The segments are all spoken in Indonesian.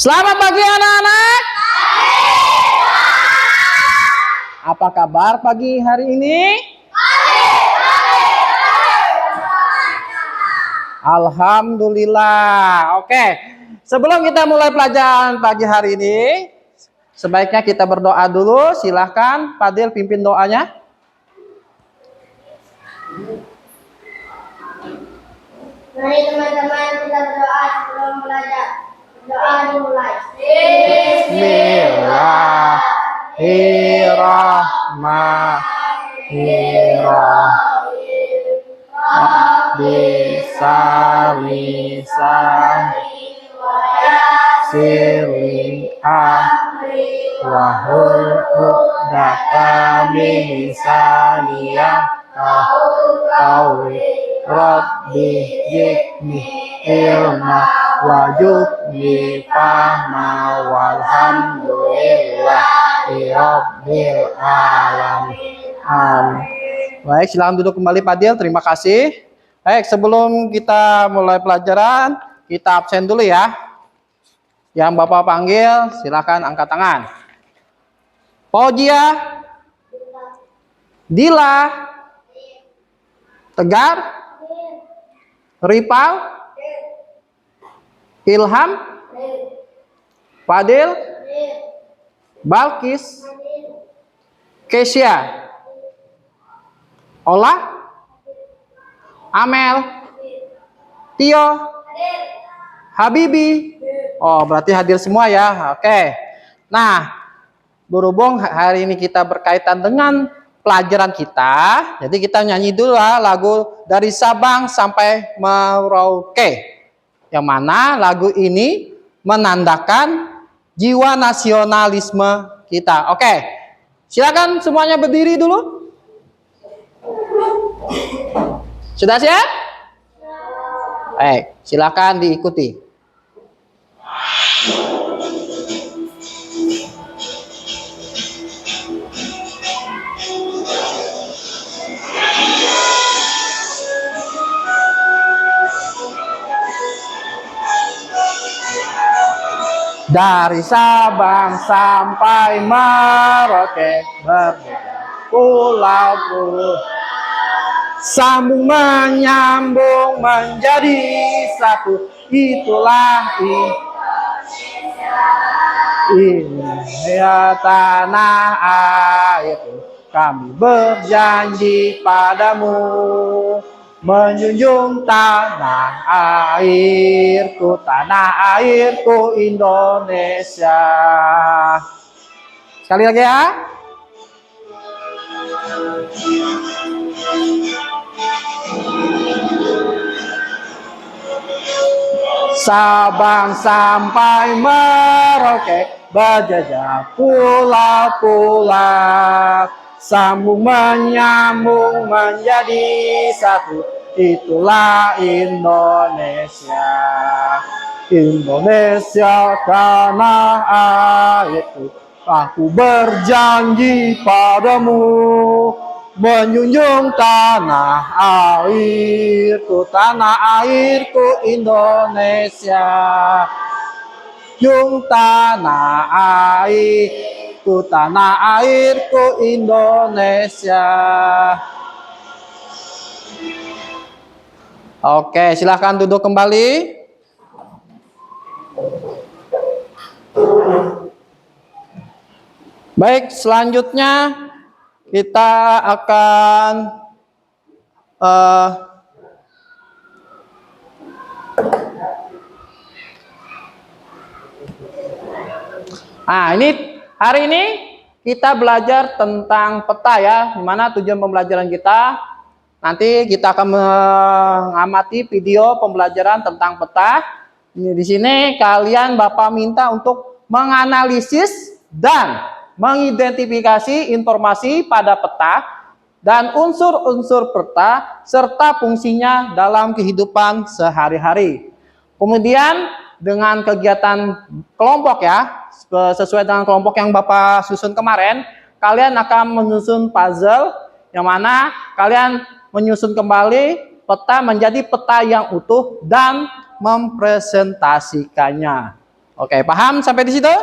Selamat pagi anak-anak. Apa kabar pagi hari ini? Alhamdulillah. Oke, sebelum kita mulai pelajaran pagi hari ini, sebaiknya kita berdoa dulu. Silahkan Fadil pimpin doanya. Mari teman-teman kita berdoa sebelum belajar. Doa dimulai. Bismillahirrahmanirrahim. Bismillah. Sirli wahul uqdata min lisaniyah Rabbi zidni ilma wajudni fahma walhamdulillahi rabbil alamin. Baik, silakan duduk kembali Fadil. Terima kasih. Baik, sebelum kita mulai pelajaran, kita absen dulu ya. Yang Bapak panggil, silakan angkat tangan. Fauzia, Dila, Tegar, Ripal, Ilham, Fadil, Balkis, Kesia, Ola, Amel, Tio, Habibi. Oh, berarti hadir semua ya. Oke. Nah, berhubung hari ini kita berkaitan dengan pelajaran kita, jadi kita nyanyi dulu lah lagu dari Sabang sampai Merauke. Yang mana lagu ini menandakan jiwa nasionalisme kita. Oke. Silakan semuanya berdiri dulu. Sudah siap? Baik, silakan diikuti. Dari Sabang sampai Merauke, pulau-pulau sambung menyambung menjadi satu. Itulah Indonesia tanah airku. Kami berjanji padamu menjunjung tanah airku Indonesia. Sekali lagi ya. Sabang sampai Merauke berjajah pulau-pulau sambung menyambung menjadi satu. Itulah Indonesia. Indonesia tanah airku. Aku berjanji padamu menjunjung tanah airku Indonesia. Junjung tanah airku Indonesia. Oke, silahkan duduk kembali. Baik, selanjutnya kita akan ini hari ini kita belajar tentang peta ya, dimana tujuan pembelajaran kita nanti kita akan mengamati video pembelajaran tentang peta. Di sini kalian Bapak minta untuk menganalisis dan mengidentifikasi informasi pada peta dan unsur-unsur peta serta fungsinya dalam kehidupan sehari-hari. Kemudian dengan kegiatan kelompok ya, sesuai dengan kelompok yang Bapak susun kemarin, kalian akan menyusun puzzle yang mana kalian menyusun kembali peta menjadi peta yang utuh dan mempresentasikannya. Oke, paham sampai di situ?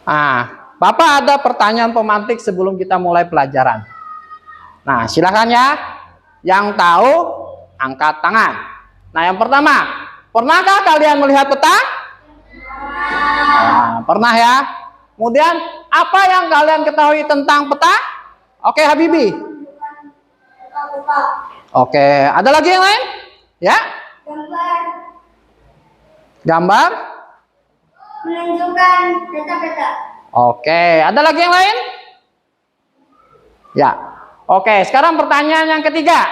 Nah, Bapak ada pertanyaan pemantik sebelum kita mulai pelajaran. Nah, silakan ya. Yang tahu angkat tangan. Nah, yang pertama, pernahkah kalian melihat peta? Nah, pernah ya. Kemudian, apa yang kalian ketahui tentang peta? Oke, Habibi. Oke, ada lagi yang lain? Ya? Gambar? Menunjukkan peta-peta. Oke, ada lagi yang lain? Ya. Oke, sekarang pertanyaan yang ketiga.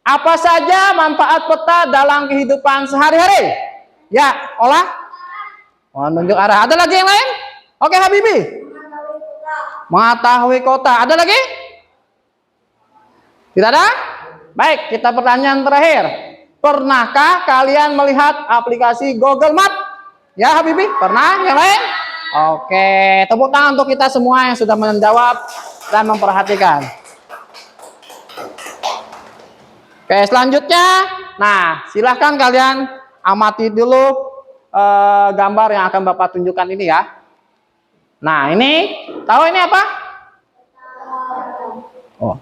Apa saja manfaat peta dalam kehidupan sehari-hari? Ya, olah. Menunjuk arah. Ada lagi yang lain? Oke, Habibi. Mengetahui kota. Ada lagi? Tidak ada? Baik, kita pertanyaan terakhir. Pernahkah kalian melihat aplikasi Google Map? Ya, Habibi? Pernah? Yang lain? Oke, tepuk tangan untuk kita semua yang sudah menjawab dan memperhatikan. Oke, selanjutnya, nah silahkan kalian amati dulu gambar yang akan Bapak tunjukkan ini ya. Nah, ini, tahu ini apa? Oh.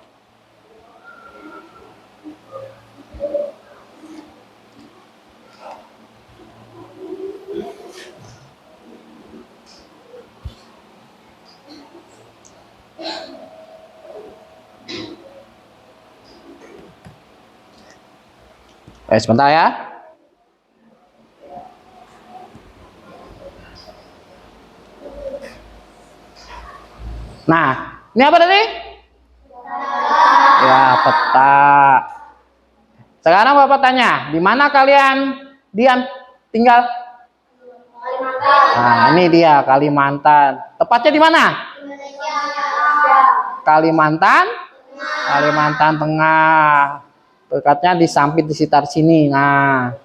Sebentar ya. Nah, ini apa tadi? Ya, peta. Sekarang Bapak tanya, di mana kalian tinggal? Nah, ini dia Kalimantan. Tepatnya di mana? Kalimantan Tengah. Dekatnya di Sampit di sekitar sini. Nah,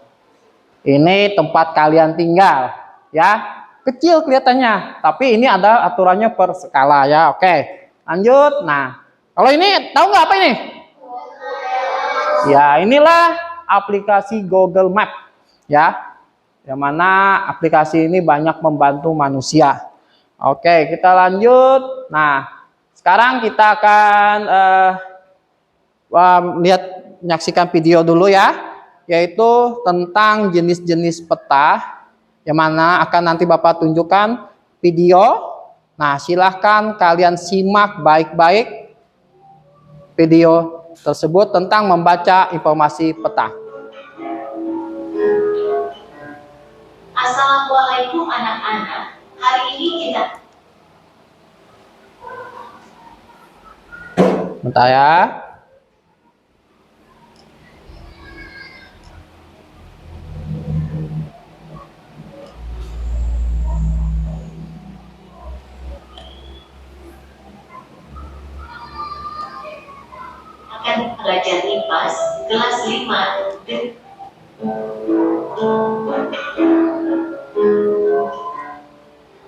ini tempat kalian tinggal, ya. Kecil kelihatannya, tapi ini ada aturannya per skala ya. Oke, lanjut. Nah, kalau ini tahu nggak apa ini? Ya, inilah aplikasi Google Map, ya. Yang mana aplikasi ini banyak membantu manusia. Oke, kita lanjut. Nah, sekarang kita akan menyaksikan video dulu ya, yaitu tentang jenis-jenis peta, yang mana akan nanti Bapak tunjukkan video. Nah, silahkan kalian simak baik-baik video tersebut tentang membaca informasi peta. Assalamualaikum anak-anak. Hari ini kita Bentar ya. akan belajar IPAS kelas 5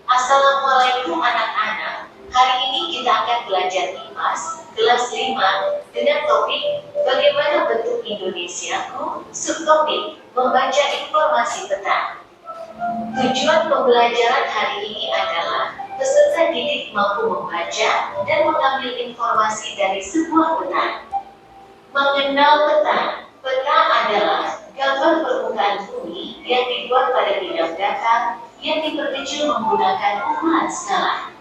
Assalamualaikum anak-anak. Hari ini kita akan belajar IPAS kelas 5 dengan topik bagaimana bentuk Indonesiaku, subtopik membaca informasi peta. Tujuan pembelajaran hari ini adalah peserta didik mampu membaca dan mengambil informasi dari sebuah peta. Mengenal peta. Peta adalah gambar permukaan bumi yang dibuat pada bidang datar yang diperkecil menggunakan ukuran skala.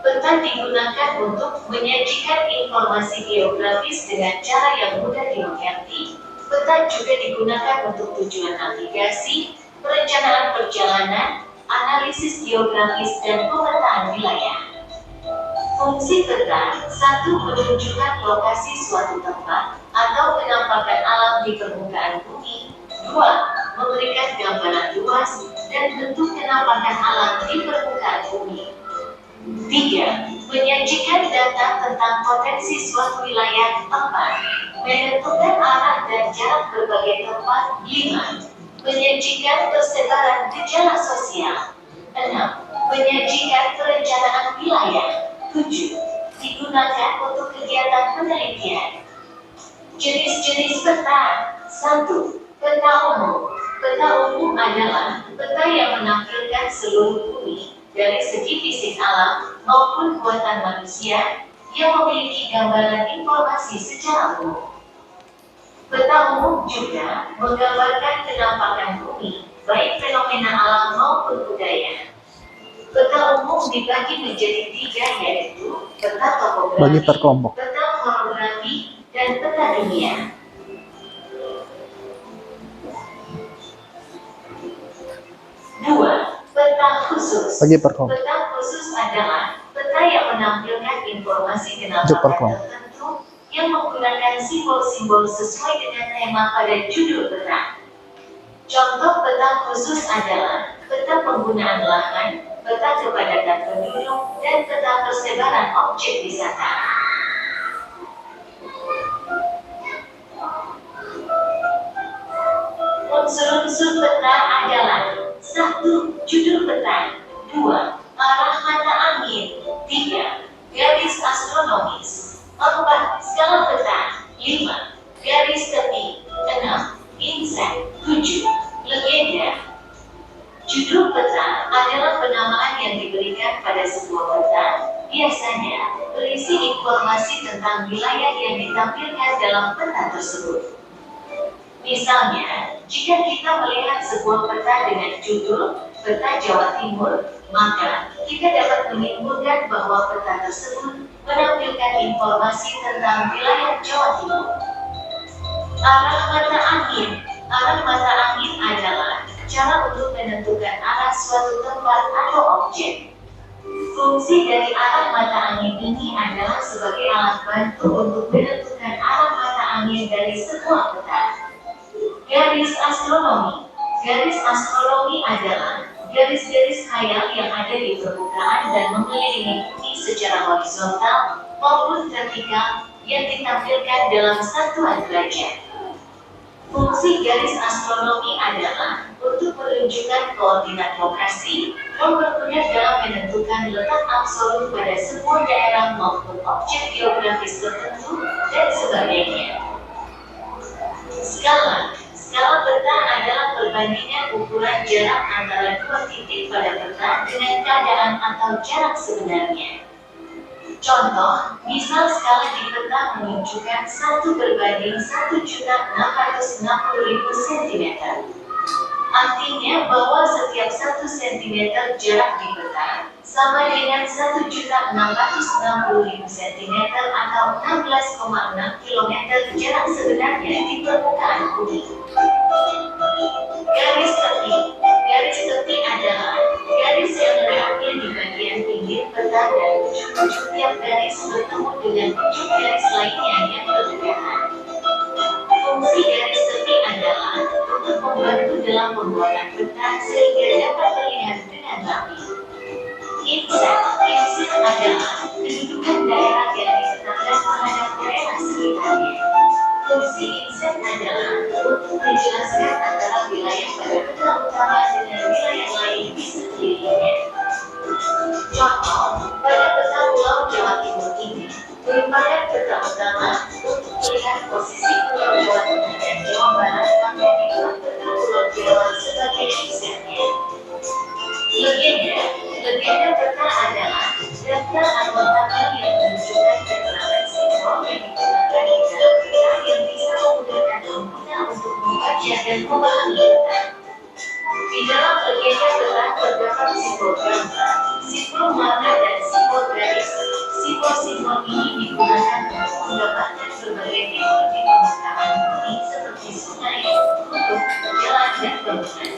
Peta digunakan untuk menyajikan informasi geografis dengan cara yang mudah dimengerti. Peta juga digunakan untuk tujuan navigasi, perencanaan perjalanan, analisis geografis, dan pemetaan wilayah. Fungsi peta: 1. Menunjukkan lokasi suatu tempat atau penampakan alam di permukaan bumi. 2. Memberikan gambaran luas dan bentuk penampakan alam di permukaan bumi. 3. Menyajikan data tentang potensi suatu wilayah. 4. Menentukan arah dan jarak berbagai tempat. 5. Menyajikan persebaran gejala sosial. 6. Menyajikan perencanaan wilayah. 7. Digunakan untuk kegiatan penelitian. Jenis-jenis peta. 1. Peta umum. Peta umum adalah peta yang menampilkan seluruh bumi dari segi fisik alam maupun buatan manusia yang memiliki gambaran informasi secara umum. Peta umum juga menggambarkan penampakan bumi, baik fenomena alam maupun budaya. Peta umum dibagi menjadi 3, yaitu peta topografi, Bagi per kelompok. peta horografi, dan peta dunia. 2. Peta khusus. Bagi per kelompok. Peta khusus adalah peta yang menampilkan informasi Untuk per penampakan kelompok. tertentu yang menggunakan simbol-simbol sesuai dengan tema pada judul peta. Contoh peta khusus adalah peta penggunaan lahan, peta kepadatan penduduk, dan peta persebaran objek wisata. Unsur-unsur peta adalah 1. Judul peta. 2. Arah mata angin. 3. Garis astronomis. 4. Skala peta. 5. Garis tepi. 6. Inset. 7. Legenda. Judul peta adalah penamaan yang diberikan pada sebuah peta, biasanya berisi informasi tentang wilayah yang ditampilkan dalam peta tersebut. Misalnya, jika kita melihat sebuah peta dengan judul Peta Jawa Timur, maka kita dapat menyimpulkan bahwa peta tersebut menampilkan informasi tentang wilayah Jawa Timur. Arah mata angin. Arah mata angin adalah cara untuk menentukan arah suatu tempat atau objek. Fungsi dari arah mata angin ini adalah sebagai alat bantu untuk menentukan arah mata angin dari sebuah peta. Garis astronomi. Garis astronomi adalah garis-garis khayal yang ada di permukaan dan mengelilingi bumi secara horizontal maupun vertikal yang ditampilkan dalam satuan derajat. Fungsi garis astronomi adalah untuk menunjukkan koordinat lokasi, mempermudah dalam menentukan letak absolut pada sebuah daerah maupun objek geografis tertentu, dan sebagainya. Skala. Skala peta adalah perbandingan ukuran jarak antara dua titik pada peta dengan keadaan atau jarak sebenarnya. Contoh, misal skala di peta menunjukkan 1:1.660.000 cm. Artinya bahwa setiap 1 cm jarak di peta sama dengan 1.660.000 cm atau 16,6 km jarak sebenarnya di permukaan bumi. Garis tepi. Garis tepi adalah garis yang letaknya di bagian pinggir peta dan ujung-ujung tiap garis bertemu dengan ujung garis lainnya yang berdekatan. Fungsi garis tepi adalah untuk membantu dalam pembuatan peta sehingga dapat terlihat dengan rapi. Inset. Inset adalah kedudukan daerah yang ditetapkan terhadap daerah sekitarnya. Fungsi inset adalah untuk menjelaskan antara wilayah pada peta utama dengan wilayah lain di sekelilingnya. Contoh, pada peta Pulau Jawa Timur ini merupakan peta utama untuk melihat posisi Pulau Jawa Tengah dan Jawa Barat, maka dibuat peta Pulau Jawa sebagai insetnya. Legenda. Legenda peta adalah daftar atau tabel yang menunjukkan keterangan simbol yang digunakan di dalam peta yang bisa memudahkan pengguna untuk membaca dan memahami peta. Di dalam legenda peta terdapat simbol gambar, simbol warna, dan simbol garis. Simbol-simbol ini digunakan untuk menggambarkan berbagai titik di permukaan bumi seperti sungai, gunung, jalan, dan bangunan.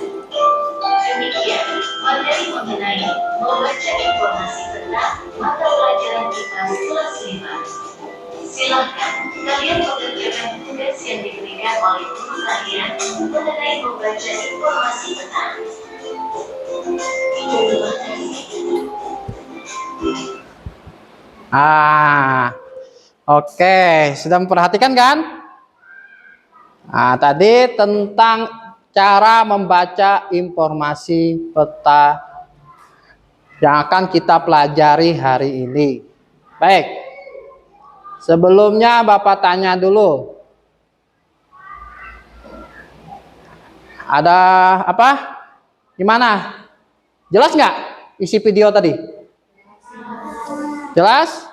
Demikian, materi mengenai membaca informasi peta mata pelajaran IPA kelas 5. Silakan kalian mengerjakan tugas yang diberikan oleh guru kalian mengenai membaca informasi peta. Terima kasih. Oke, sudah memperhatikan kan? Tadi tentang cara membaca informasi peta yang akan kita pelajari hari ini. Baik, sebelumnya Bapak tanya dulu. Ada apa? Gimana? Jelas nggak isi video tadi? Jelas?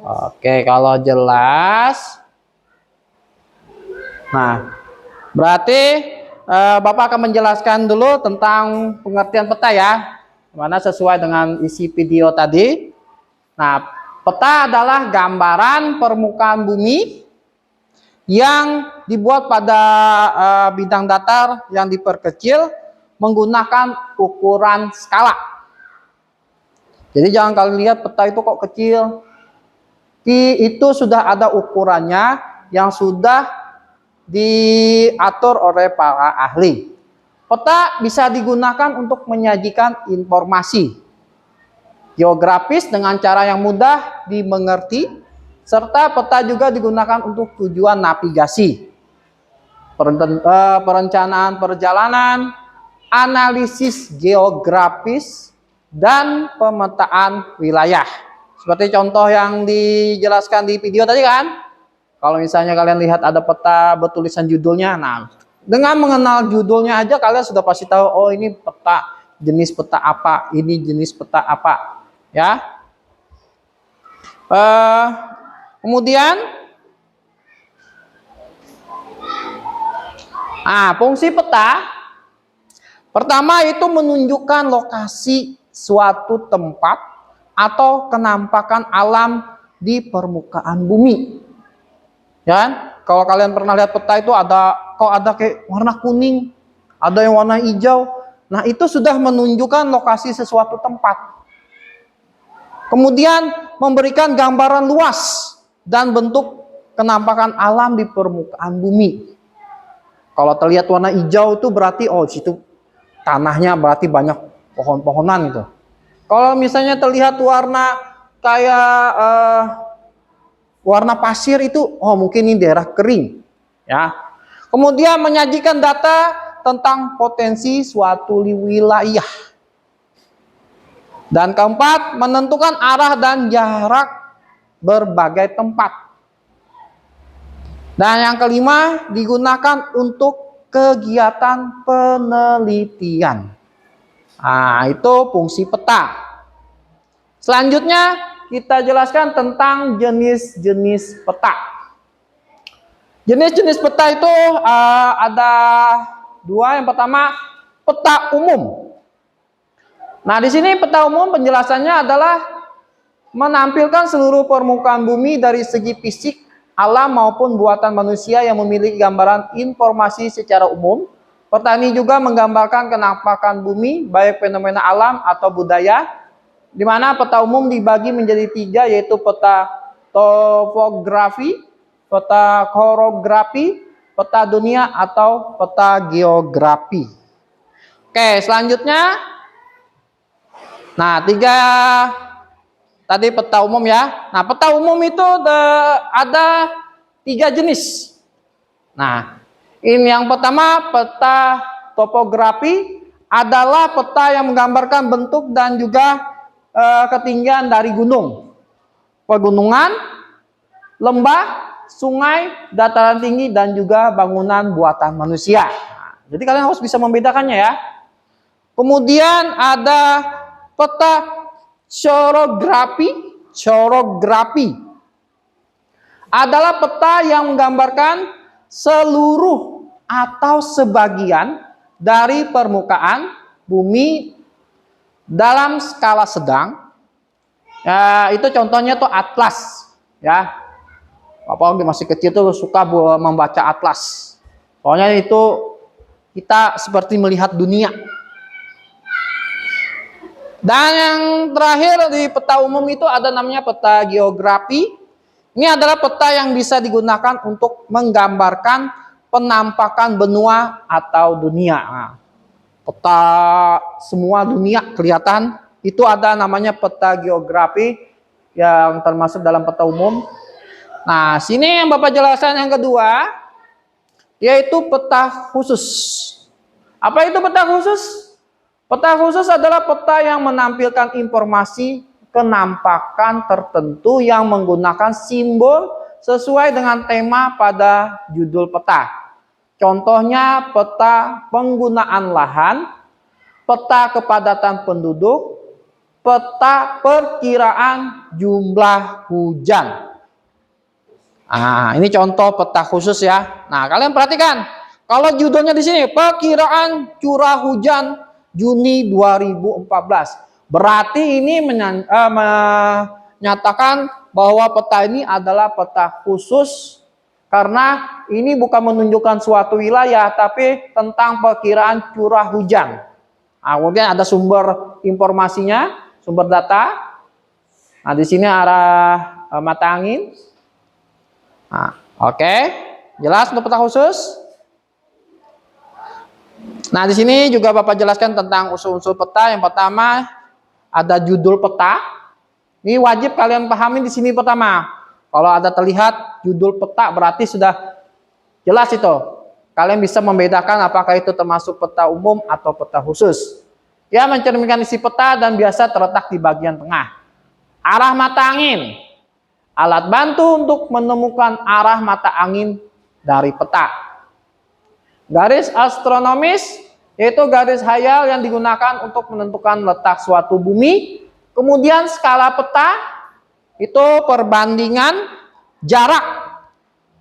Oke, kalau jelas, nah berarti Bapak akan menjelaskan dulu tentang pengertian peta ya, mana sesuai dengan isi video tadi. Nah, peta adalah gambaran permukaan bumi yang dibuat pada bidang datar yang diperkecil menggunakan ukuran skala. Jadi jangan kalian lihat peta itu kok kecil. Itu sudah ada ukurannya yang sudah diatur oleh para ahli. Peta bisa digunakan untuk menyajikan informasi geografis dengan cara yang mudah dimengerti, serta peta juga digunakan untuk tujuan navigasi, perencanaan perjalanan, analisis geografis, dan pemetaan wilayah. Seperti contoh yang dijelaskan di video tadi kan. Kalau misalnya kalian lihat ada peta bertulisan judulnya, nah dengan mengenal judulnya aja kalian sudah pasti tahu, oh ini peta, jenis peta apa, ini jenis peta apa, ya. Kemudian, fungsi peta pertama itu menunjukkan lokasi suatu tempat atau kenampakan alam di permukaan bumi. Ya, kalau kalian pernah lihat peta itu ada kayak warna kuning, ada yang warna hijau. Nah, itu sudah menunjukkan lokasi sesuatu tempat. Kemudian memberikan gambaran luas dan bentuk kenampakan alam di permukaan bumi. Kalau terlihat warna hijau itu berarti situ tanahnya berarti banyak pohon-pohonan itu. Kalau misalnya terlihat warna kayak warna pasir itu, mungkin ini daerah kering, ya. Kemudian menyajikan data tentang potensi suatu wilayah. Dan keempat, menentukan arah dan jarak berbagai tempat. Dan yang kelima, digunakan untuk kegiatan penelitian. Nah, itu fungsi peta. Selanjutnya, kita jelaskan tentang jenis-jenis peta. Jenis-jenis peta itu ada dua. Yang pertama, peta umum. Nah, di sini peta umum penjelasannya adalah menampilkan seluruh permukaan bumi dari segi fisik, alam maupun buatan manusia yang memiliki gambaran informasi secara umum. Peta ini juga menggambarkan kenampakan bumi, baik fenomena alam atau budaya, di mana peta umum dibagi menjadi 3, yaitu peta topografi, peta korografi, peta dunia atau peta geografi. Oke, selanjutnya, nah 3 tadi peta umum ya. Nah, peta umum itu ada 3 jenis. Nah, ini yang pertama, peta topografi adalah peta yang menggambarkan bentuk dan juga ketinggian dari gunung, pegunungan, lembah, sungai, dataran tinggi, dan juga bangunan buatan manusia. Nah, jadi kalian harus bisa membedakannya ya. Kemudian ada peta chorografi. Chorografi adalah peta yang menggambarkan seluruh atau sebagian dari permukaan bumi dalam skala sedang. Itu contohnya tuh atlas, ya. Bapak masih kecil tuh suka membaca atlas. Soalnya itu kita seperti melihat dunia. Dan yang terakhir di peta umum itu ada namanya peta geografi. Ini adalah peta yang bisa digunakan untuk menggambarkan penampakan benua atau dunia. Nah, peta semua dunia kelihatan, itu ada namanya peta geografi yang termasuk dalam peta umum. Nah, sini yang Bapak jelaskan yang kedua, yaitu peta khusus. Apa itu peta khusus? Peta khusus adalah peta yang menampilkan informasi kenampakan tertentu yang menggunakan simbol sesuai dengan tema pada judul peta. Contohnya peta penggunaan lahan, peta kepadatan penduduk, peta perkiraan jumlah hujan. Nah, ini contoh peta khusus ya. Nah, kalian perhatikan. Kalau judulnya di sini perkiraan curah hujan Juni 2014. Berarti ini menyatakan bahwa peta ini adalah peta khusus karena ini bukan menunjukkan suatu wilayah tapi tentang perkiraan curah hujan. Nah, kemudian ada sumber informasinya, sumber data. Nah, di sini arah mata angin. Nah, oke. Jelas untuk peta khusus? Nah, di sini juga Bapak jelaskan tentang unsur-unsur peta. Yang pertama ada judul peta. Ini wajib kalian pahami di sini pertama. Kalau ada terlihat judul peta berarti sudah jelas itu. Kalian bisa membedakan apakah itu termasuk peta umum atau peta khusus. Ya, mencerminkan isi peta dan biasa terletak di bagian tengah. Arah mata angin. Alat bantu untuk menemukan arah mata angin dari peta. Garis astronomis yaitu garis hayal yang digunakan untuk menentukan letak suatu bumi. Kemudian skala peta itu perbandingan jarak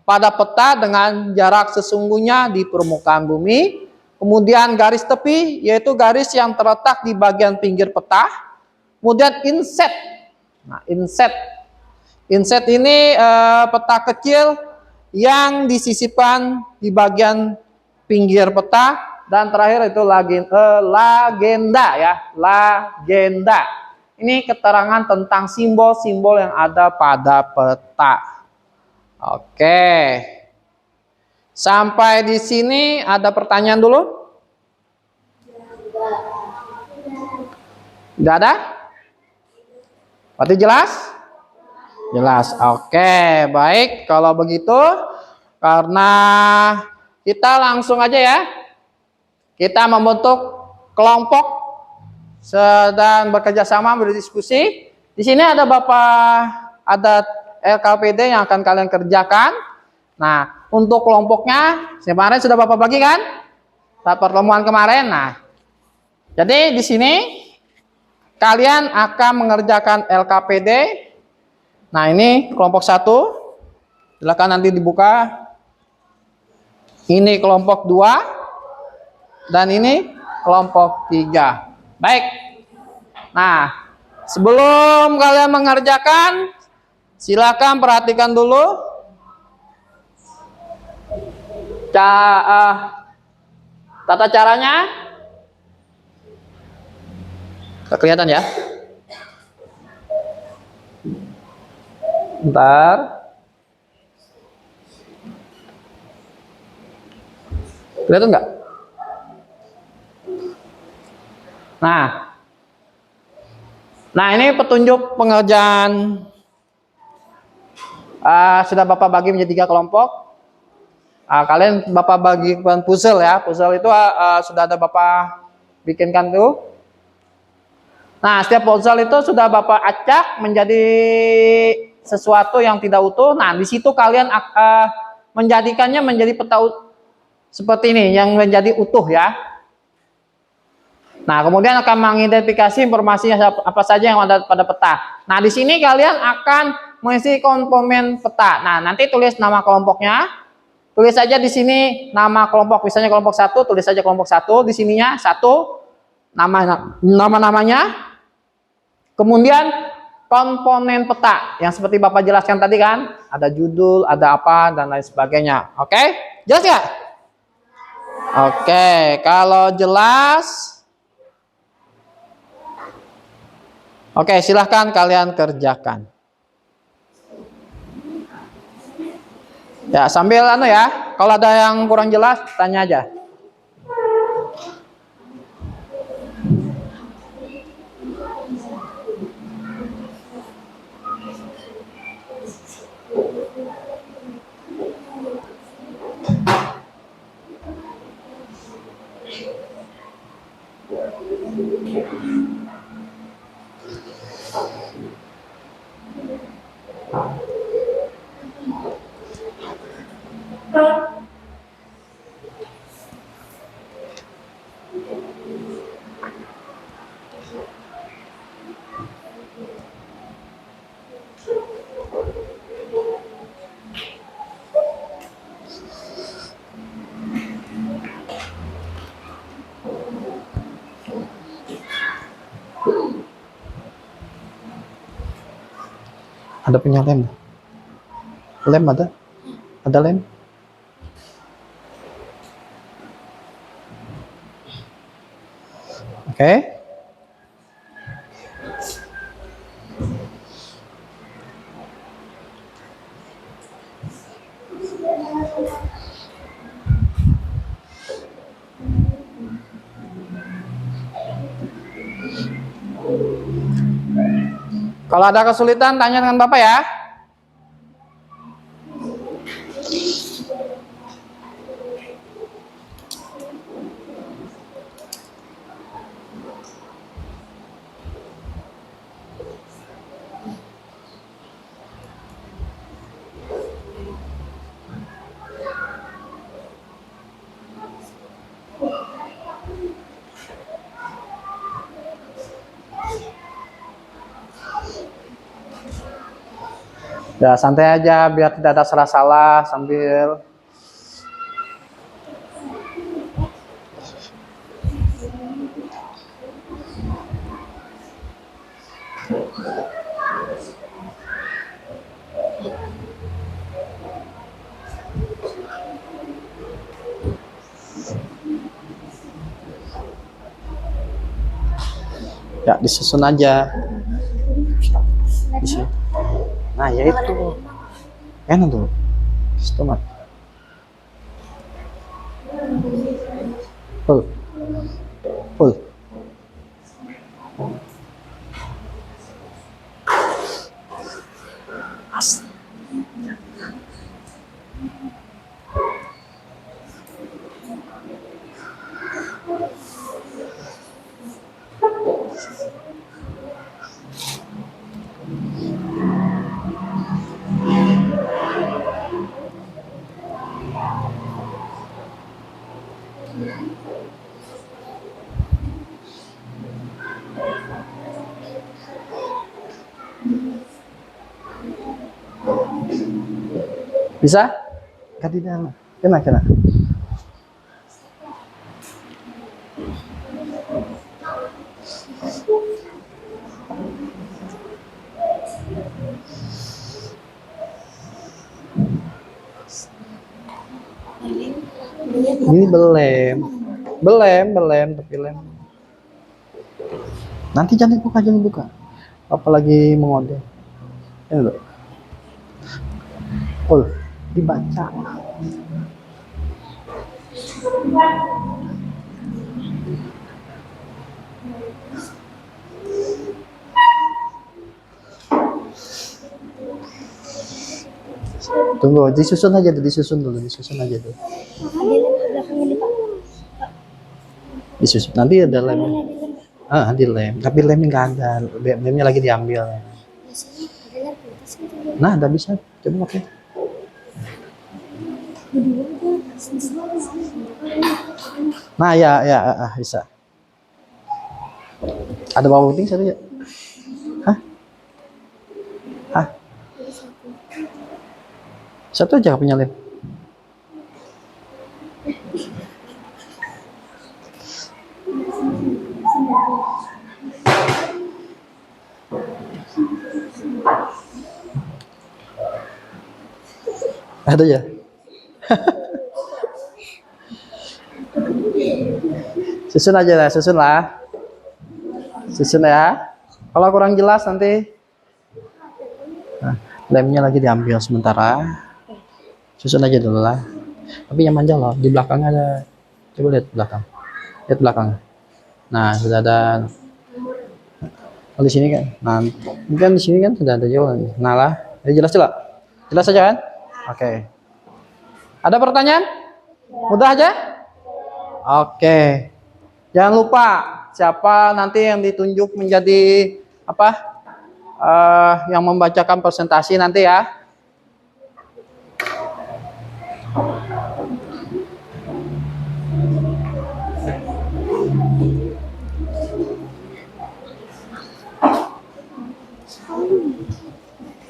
pada peta dengan jarak sesungguhnya di permukaan bumi. Kemudian garis tepi yaitu garis yang terletak di bagian pinggir peta. Kemudian inset. Nah, inset ini peta kecil yang disisipkan di bagian pinggir peta. Dan terakhir itu legenda ya, legenda. Ini keterangan tentang simbol-simbol yang ada pada peta. Oke. Sampai di sini ada pertanyaan dulu? Tidak ada? Berarti jelas? Jelas. Oke, baik. Kalau begitu, karena kita langsung aja ya. Kita membentuk kelompok sedang bekerja sama berdiskusi. Di sini ada ada LKPD yang akan kalian kerjakan. Nah, untuk kelompoknya kemarin sudah Bapak bagi kan? Saat pertemuan kemarin. Nah, jadi di sini kalian akan mengerjakan LKPD. Nah, ini kelompok 1. Silakan nanti dibuka. Ini kelompok 2 dan ini kelompok 3. Baik. Nah, sebelum kalian mengerjakan, silakan perhatikan dulu tata caranya. Kelihatan ya? Bentar. Kelihatan nggak? Nah ini petunjuk pengerjaan. Sudah Bapak bagi menjadi 3 kelompok. Kalian Bapak bagi puzzle ya. Puzzle itu sudah ada Bapak bikinkan tuh. Nah, setiap puzzle itu sudah Bapak acak menjadi sesuatu yang tidak utuh. Nah, di situ kalian menjadikannya menjadi peta seperti ini yang menjadi utuh ya. Nah, kemudian akan mengidentifikasi informasinya apa saja yang ada pada peta. Nah, di sini kalian akan mengisi komponen peta. Nah, nanti tulis nama kelompoknya. Tulis saja di sini nama kelompok, misalnya kelompok 1, tulis saja kelompok 1 di sininya 1 nama-namanya. Kemudian komponen peta yang seperti Bapak jelaskan tadi kan, ada judul, ada apa dan lain sebagainya. Oke? Jelas nggak? Oke, kalau jelas, oke, silahkan kalian kerjakan. Ya, sambil ya, kalau ada yang kurang jelas, tanya aja. Ada punya lem? Lem ada? Ada lem? Oke. Kalau ada kesulitan tanya dengan Bapak ya. Ya santai aja biar tidak ada salah-salah sambil ya disusun aja. Disusun. Nah ya itu enak tuh tomat full full bisa? Ganti dalam. Kena. Ini belem tapi lem. Nanti jangan dibuka. Apalagi mengode. Ini loh. Oh, dibaca. Tunggu, disusun aja dulu. Disusun. Nanti ada lem. Di lem. Tapi lemnya nggak ada. Lemnya lagi diambil. Nah, udah bisa. Coba pakai. Nah, ya, bisa. Ada bawang putih satu ya? Hah? Satu aja punya lem. Ada ya? Susun aja lah, susun ya. Kalau kurang jelas nanti lemnya lagi diambil sementara. Susun aja dulu lah. Tapi yang manja loh, di belakang ada. Coba lihat belakang. Lihat belakang. Nah, sudah ada. Kalau di sini kan, nah, ini kan di sini kan sudah ada jawaban. Nah lah, jadi jelas saja kan? Oke. Ada pertanyaan? Mudah aja? Oke. Jangan lupa siapa nanti yang ditunjuk menjadi apa? Yang membacakan presentasi nanti ya.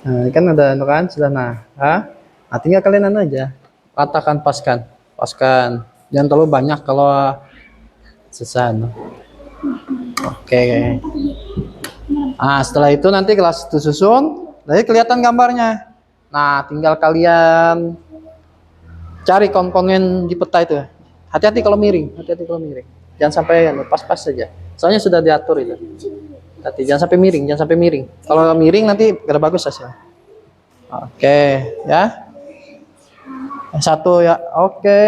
Nah, kan ada kan sudah nah. Tinggal kalian aja. Katakan paskan. Jangan terlalu banyak kalau susah. Oke. Setelah itu nanti kelas itu susun, Jadi kelihatan gambarnya. Nah, tinggal kalian cari komponen di peta itu. Hati-hati kalau miring, hati-hati kalau miring. Jangan sampai pas-pas saja. Soalnya sudah diatur itu. Hati, jangan sampai miring, jangan sampai miring. Kalau miring nanti gak bagus hasilnya. Oke, ya. Yang satu ya, oke.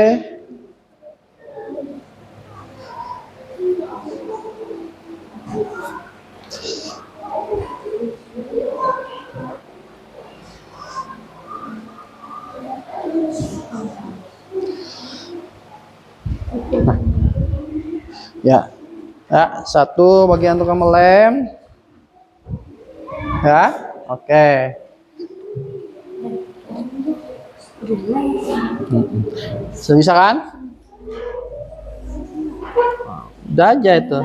Ya, ya satu bagian tukang melem. Ya, oke. Bisa kan? Udah aja itu.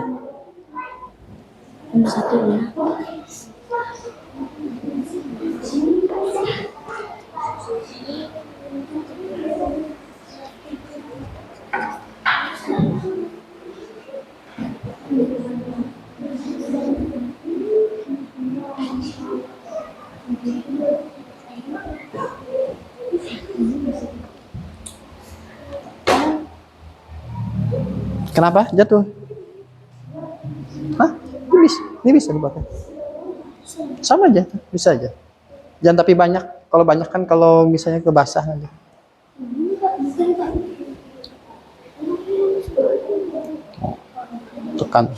Kenapa? Jatuh? Hah? Ini bisa dipakai. Sama aja, bisa aja. Jangan tapi banyak. Kalau banyak kan kalau misalnya kebasah nanti. Tekan.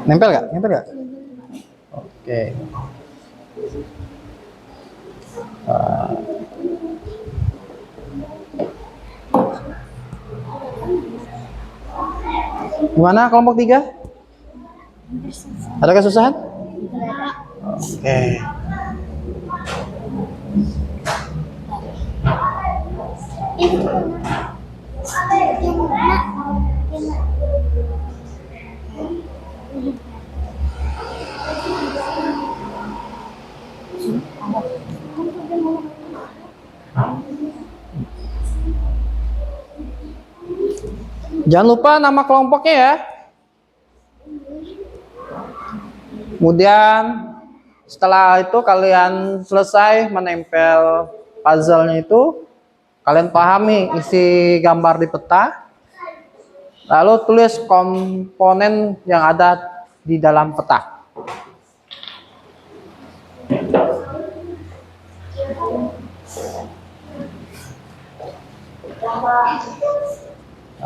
Nempel gak? Nempel gak? Oke. Gimana kelompok 3? Ada kesusahan? Oke. Jangan lupa nama kelompoknya ya. Kemudian setelah itu kalian selesai menempel puzzle-nya itu, kalian pahami isi gambar di peta, lalu tulis komponen yang ada di dalam peta.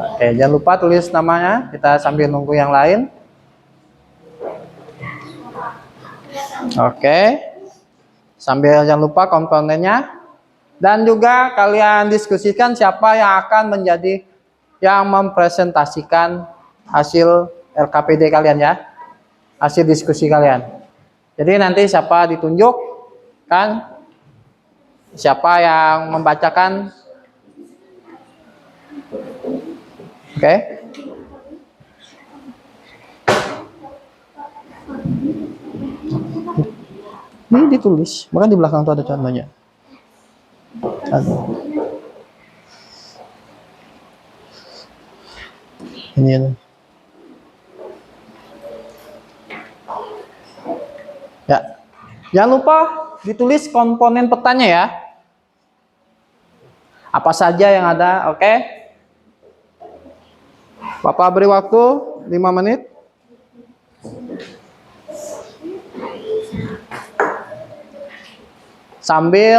Oke, jangan lupa tulis namanya, kita sambil nunggu yang lain. Oke, sambil jangan lupa komponennya. Dan juga kalian diskusikan siapa yang akan menjadi yang mempresentasikan hasil LKPD kalian ya. Hasil diskusi kalian. Jadi nanti siapa ditunjuk, kan? Siapa yang membacakan. Oke. Ini ditulis, bahkan di belakang tuh ada contohnya. Aduh. Ini. Ya. Jangan lupa ditulis komponen petanya ya. Apa saja yang ada, oke? Bapak beri waktu 5 menit. Sambil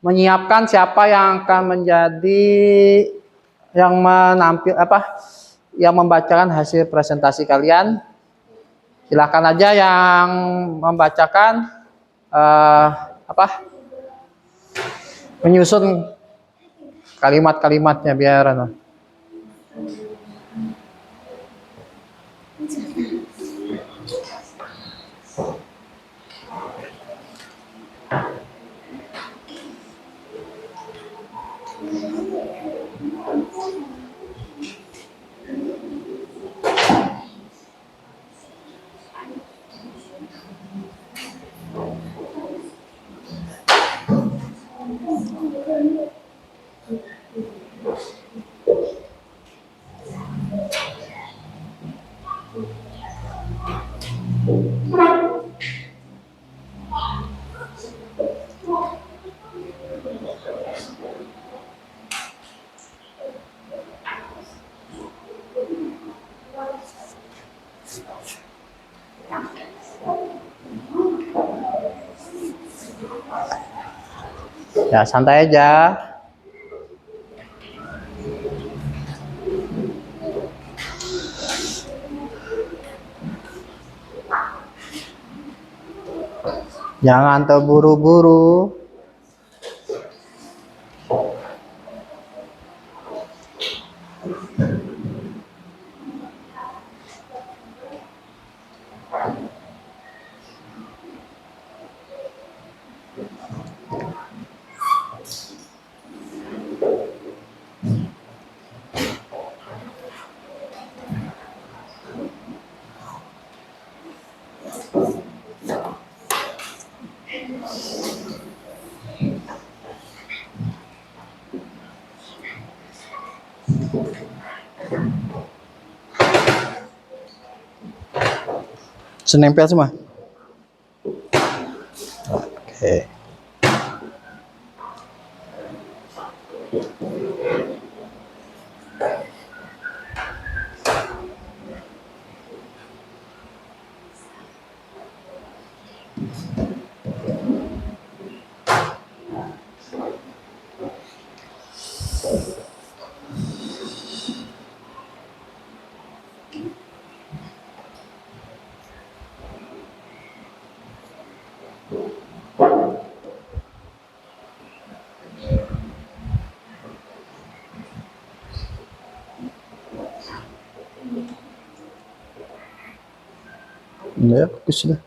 menyiapkan siapa yang akan menjadi yang yang membacakan hasil presentasi kalian? Silakan aja yang membacakan eh, menyusun kalimat-kalimatnya biar ya santai aja. Jangan terburu-buru. Senempel semua. Oke. Ya, bagus sudah.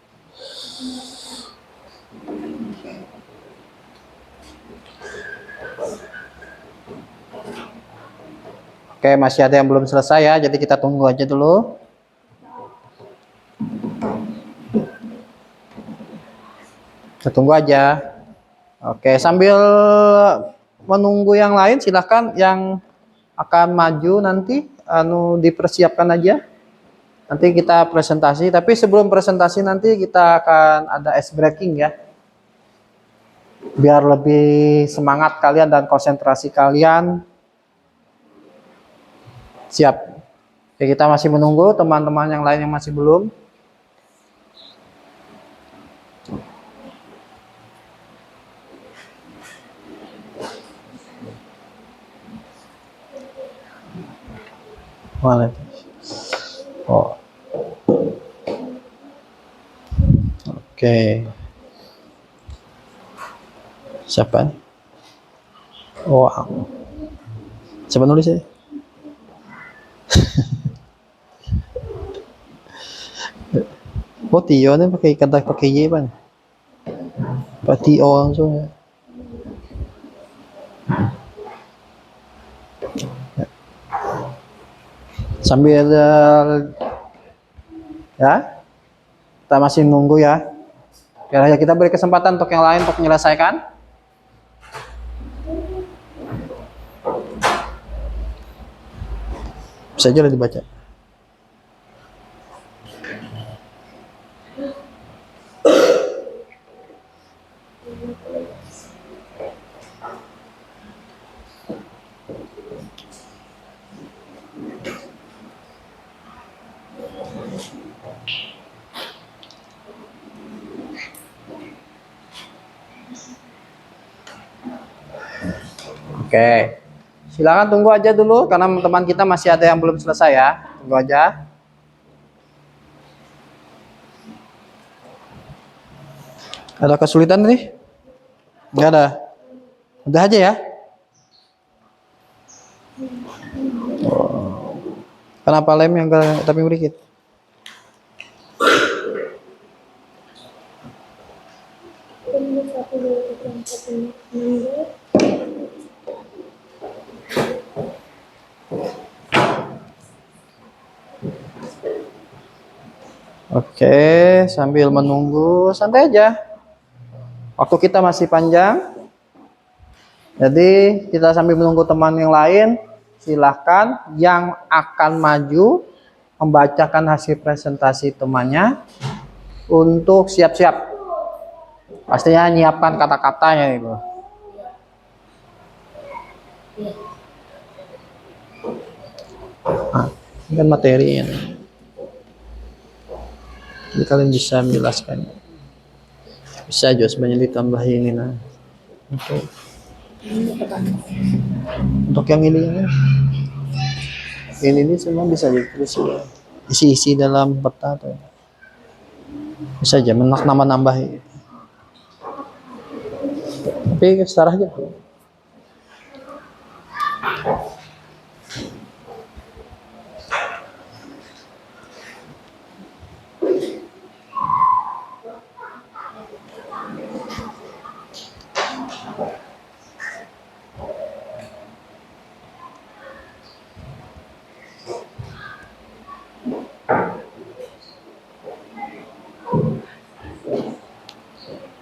Oke, masih ada yang belum selesai ya, jadi kita tunggu aja dulu. Kita tunggu aja. Oke, sambil menunggu yang lain, silahkan yang akan maju nanti dipersiapkan aja. Nanti kita presentasi, tapi sebelum presentasi nanti kita akan ada ice breaking ya. Biar lebih semangat kalian dan konsentrasi kalian. Siap. Oke, kita masih menunggu teman-teman yang lain yang masih belum. Mana? Oh. Oke. Siapa? Oh. Siapa nulis ya? Oh, Tio nih pakai Y pan. Pak Tio langsung ya. Sambil ya, kita masih nunggu ya. Biar aja kita beri kesempatan untuk yang lain untuk menyelesaikan. Bisa aja dibaca. Oke. Silakan tunggu aja dulu karena teman kita masih ada yang belum selesai ya. Tunggu aja. Ada kesulitan nih? Enggak ada. Udah aja ya. Oh. Kenapa lem yang tapi sedikit? Oke, sambil menunggu santai aja. Waktu kita masih panjang. Jadi kita sambil menunggu teman yang lain, silahkan yang akan maju membacakan hasil presentasi temannya untuk siap-siap. Pastinya nyiapkan kata-katanya itu. Nah, ini kan materinya. Jadi kalian bisa menjelaskan. Bisa aja sebenarnya ditambah ini nah. Untuk yang ini semua bisa ditulis ya. Isi-isi dalam peta atau bisa aja nambah. Tapi secara aja.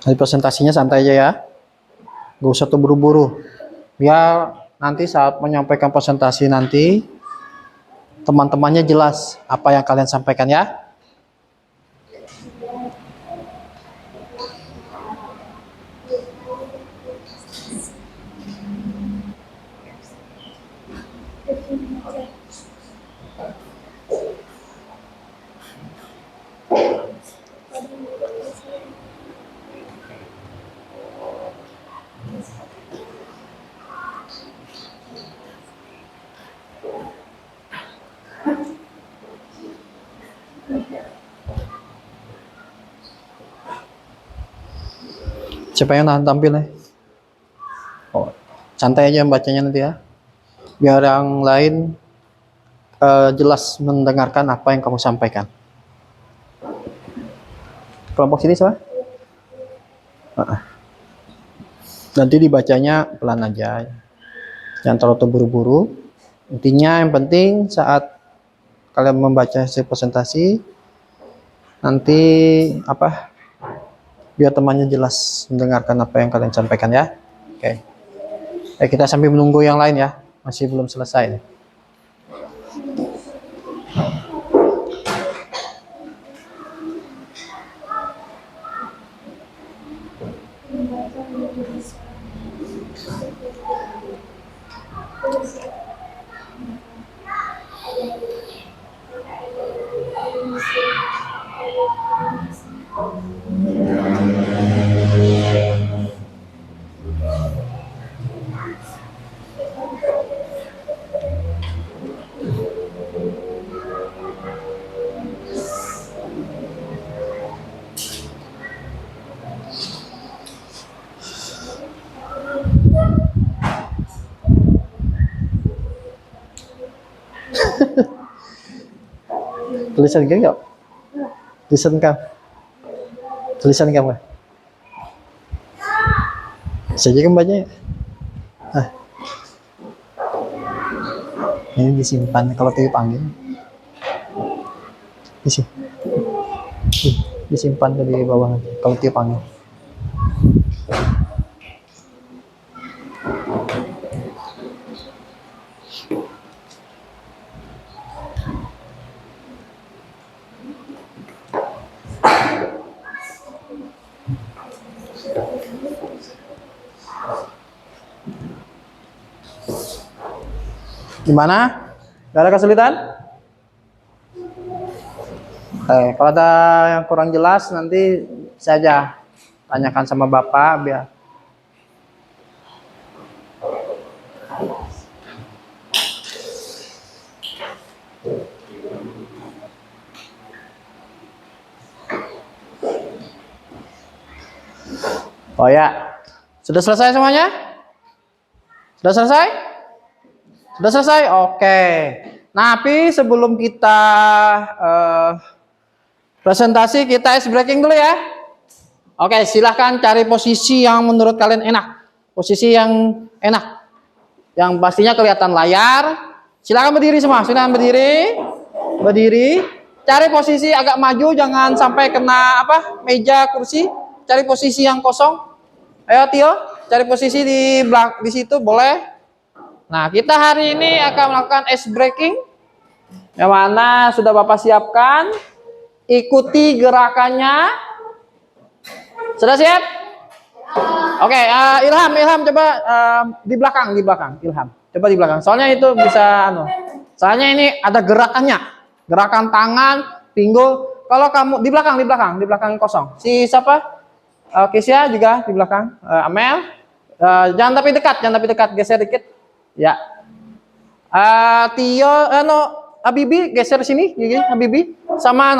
Jadi presentasinya santai aja ya, gak usah terburu-buru. Biar nanti saat menyampaikan presentasi nanti teman-temannya jelas apa yang kalian sampaikan ya. Siapa yang nahan tampil nih? Oh, santai aja bacanya nanti ya. Biar yang lain jelas mendengarkan apa yang kamu sampaikan. Kelompok sini siapa? Nanti dibacanya pelan aja. Jangan terlalu terburu-buru. Intinya yang penting saat kalian membaca hasil presentasi nanti biar temannya jelas mendengarkan apa yang kalian sampaikan ya. Oke. Kita sambil menunggu yang lain ya. Masih belum selesai. Tulisan kamu nggak? Tulisan kamu. Saja kan banyak. Ini disimpan kalau dipanggil. Disimpan di bawah kalau dipanggil. Gimana? Gak ada kesulitan? Kalau ada yang kurang jelas nanti saja tanyakan sama Bapak biar. Oh ya, sudah selesai semuanya? Sudah selesai? Sudah selesai? Oke. Nah, tapi sebelum kita presentasi, kita ice breaking dulu ya. Oke, silahkan cari posisi yang menurut kalian enak. Posisi yang enak. Yang pastinya kelihatan layar. Silahkan berdiri semua, silahkan berdiri. Berdiri. Cari posisi agak maju, jangan sampai kena meja, kursi. Cari posisi yang kosong. Ayo Tio, cari posisi di situ boleh. Nah, kita hari ini akan melakukan ice breaking. Yang mana sudah Bapak siapkan. Ikuti gerakannya. Sudah siap? Oke, Ilham coba di belakang, Ilham. Coba di belakang. Soalnya itu bisa Soalnya ini ada gerakannya. Gerakan tangan, pinggul. Kalau kamu di belakang kosong. Si siapa? Kesia juga di belakang. Amel. Jangan tapi dekat, geser dikit. Ya. Tio, Habibi geser sini, gini, Habibi. Sama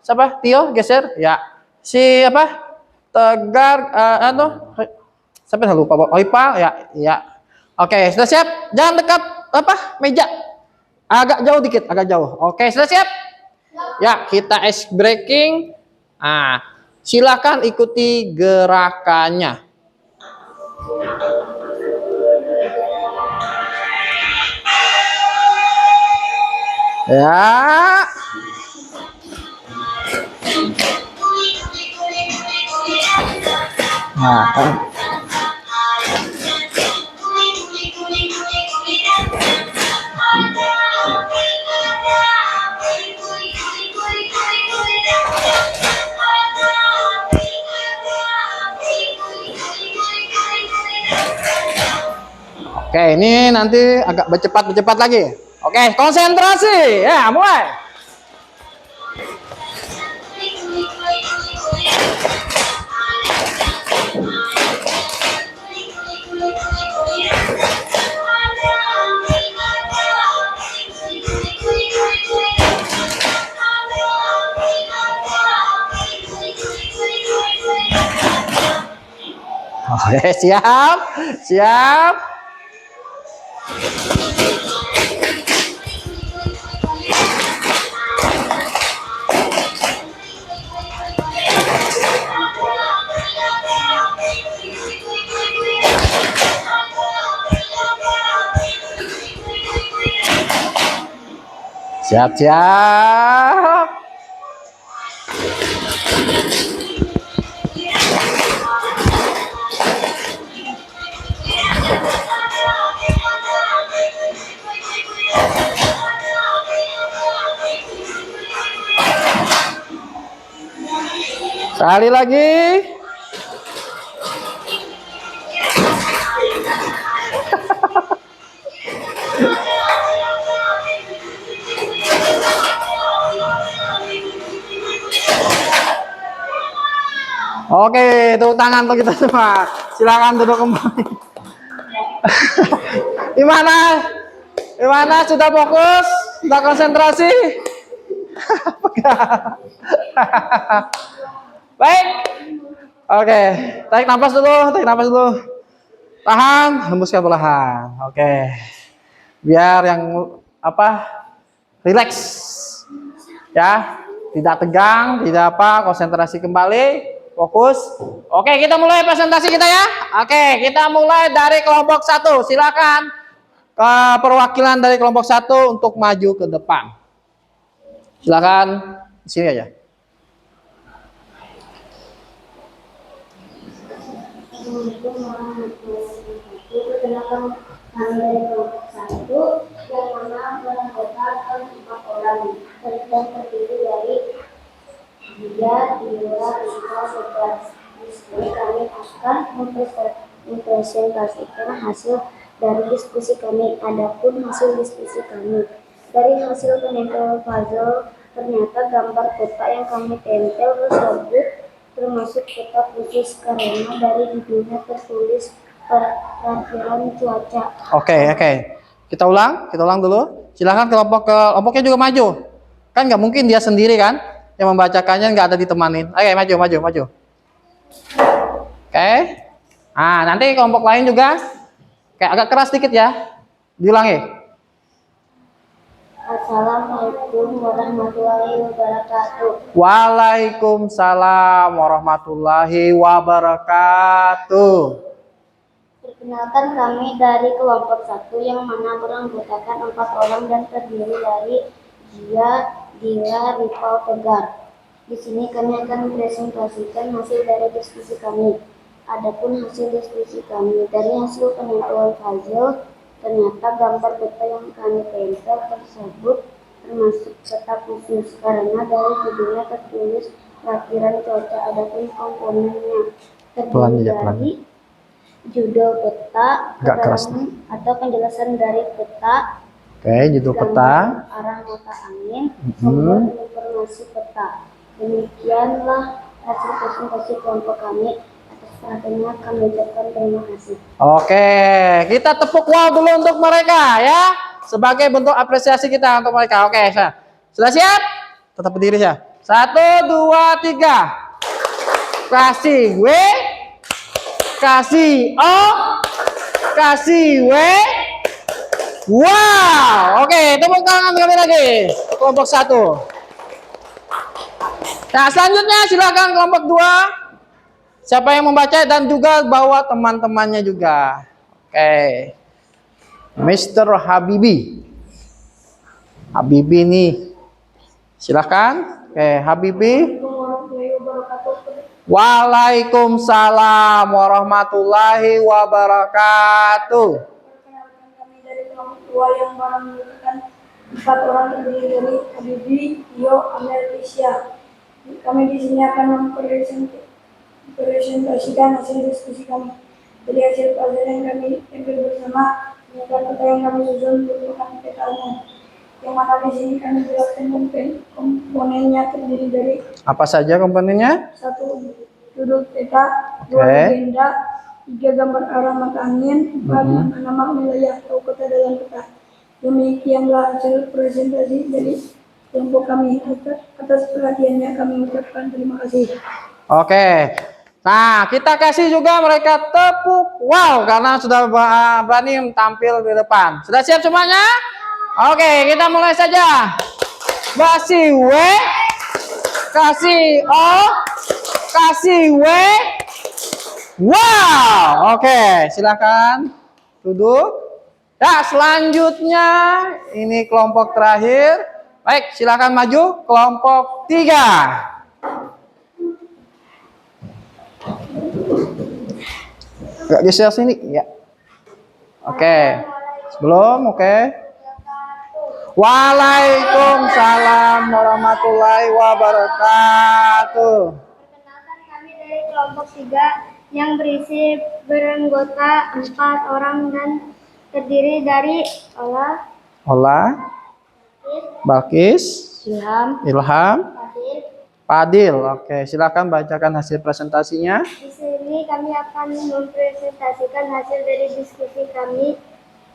siapa? Tio geser. Ya. Si apa? Tegar, siapa yang lupa? Oipa, ya. Oke, sudah siap? Jangan dekat meja. Agak jauh dikit, agak jauh. Oke, sudah siap? Ya, kita ice breaking. Silakan ikuti gerakannya. Ya. Oke, ini nanti agak bercepat lagi. Oke, konsentrasi. Ya, mulai. Oke, siap. Siap. Sekali lagi. Oke, tepuk tangan untuk kita semua. Silakan duduk kembali. Gimana? Sudah fokus? Sudah konsentrasi? Baik. Oke, tarik nafas dulu. Tahan, hembuskan perlahan. Oke. Biar yang rileks. Ya, tidak tegang, tidak konsentrasi kembali. Fokus. Oke, kita mulai presentasi kita ya. Oke, kita mulai dari kelompok 1. Silakan perwakilan dari kelompok 1 untuk maju ke depan. Silakan di sini aja. Assalamualaikum warahmatullahi wabarakatuh. Perkenalkan kami dari kelompok 1 yang mana beranggotakan 4 orang dan terdiri dari Dia, Rika, Sobat. Di sini kami akan mempresentasikan hasil dari diskusi kami. Adapun hasil diskusi kami dari hasil penempel puzzle, ternyata gambar kota yang kami tempel tersebut termasuk kota putih karena dari judulnya tertulis perakhiran cuaca. Oke. Kita ulang dulu. Silakan kelompoknya juga maju. Kan nggak mungkin dia sendiri kan? Yang membacakannya nggak ada ditemanin. Oke, maju. Oke. Nah, nanti kelompok lain juga kayak agak keras dikit ya. Diulangi. Assalamualaikum warahmatullahi wabarakatuh. Waalaikumsalam warahmatullahi wabarakatuh. Perkenalkan, kami dari kelompok 1 yang mana beranggotakan 4 orang dan terdiri dari Gia, Dila, Ripal, Tegar. Di sini kami akan mempresentasikan hasil dari diskusi kami. Adapun hasil diskusi kami dari hasil penentuan puzzle, ternyata gambar peta yang kami tempel tersebut termasuk peta khusus karena dari judulnya tertulis perkiraan cuaca. Adapun komponennya terdiri dari judul peta, keterangan atau penjelasan dari peta, Oke, judul peta, arah mata angin, sumber informasi peta. Demikianlah hasil presentasi kelompok kami. Atas perhatiannya kami ucapkan terima kasih. Oke, kita tepuk wow dulu untuk mereka ya, sebagai bentuk apresiasi kita untuk mereka. Oke, sudah siap? Tetap berdiri ya. 1, 2, 3. Kasih W, kasih O, kasih W. Wow, oke, tepuk tangan kami lagi. Kelompok 1. Nah, selanjutnya silakan kelompok 2. Siapa yang membaca dan juga bawa teman-temannya juga. Oke. Mr. Habibi. Habibi nih. Silakan. Oke, Habibi. Waalaikumsalam warahmatullahi wabarakatuh. Perkenalkan, kami dari kelompok 2 yang menentukan 4 orang terdiri dari Habibi, Tio, Amel, Lisya. Kami di sini akan mempresentasikan hasil diskusi kami. Dari hasil puzzle yang kami tempel bersama, kemudian peta yang kami susun merupakan petanya. Yang mana di sini kami jelaskan komponennya terdiri dari Apa saja komponennya? 1 judul peta, 2 legenda, 3 gambar arah mata angin, 4 nama wilayah atau kota dalam peta. Demikianlah hasil presentasi dari kelompok kami. Atas perhatiannya kami ucapkan terima kasih. Oke. Nah, kita kasih juga mereka tepuk wow karena sudah berani tampil di depan. Sudah siap semuanya? Oke, kita mulai saja. Kasih W, kasih O, kasih W. Wow, oke, silakan duduk. Ya, selanjutnya ini kelompok terakhir. Baik, silakan maju kelompok 3. Gak geser sini, ya. Oke. Sebelum, oke. Waalaikumsalam warahmatullahi wabarakatuh. Perkenalkan, kami dari kelompok 3 yang berisi beranggota 4 orang dan terdiri dari Ola, Balkis, Ilham, Fadil. Oke, silakan bacakan hasil presentasinya. Di sini kami akan mempresentasikan hasil dari diskusi kami.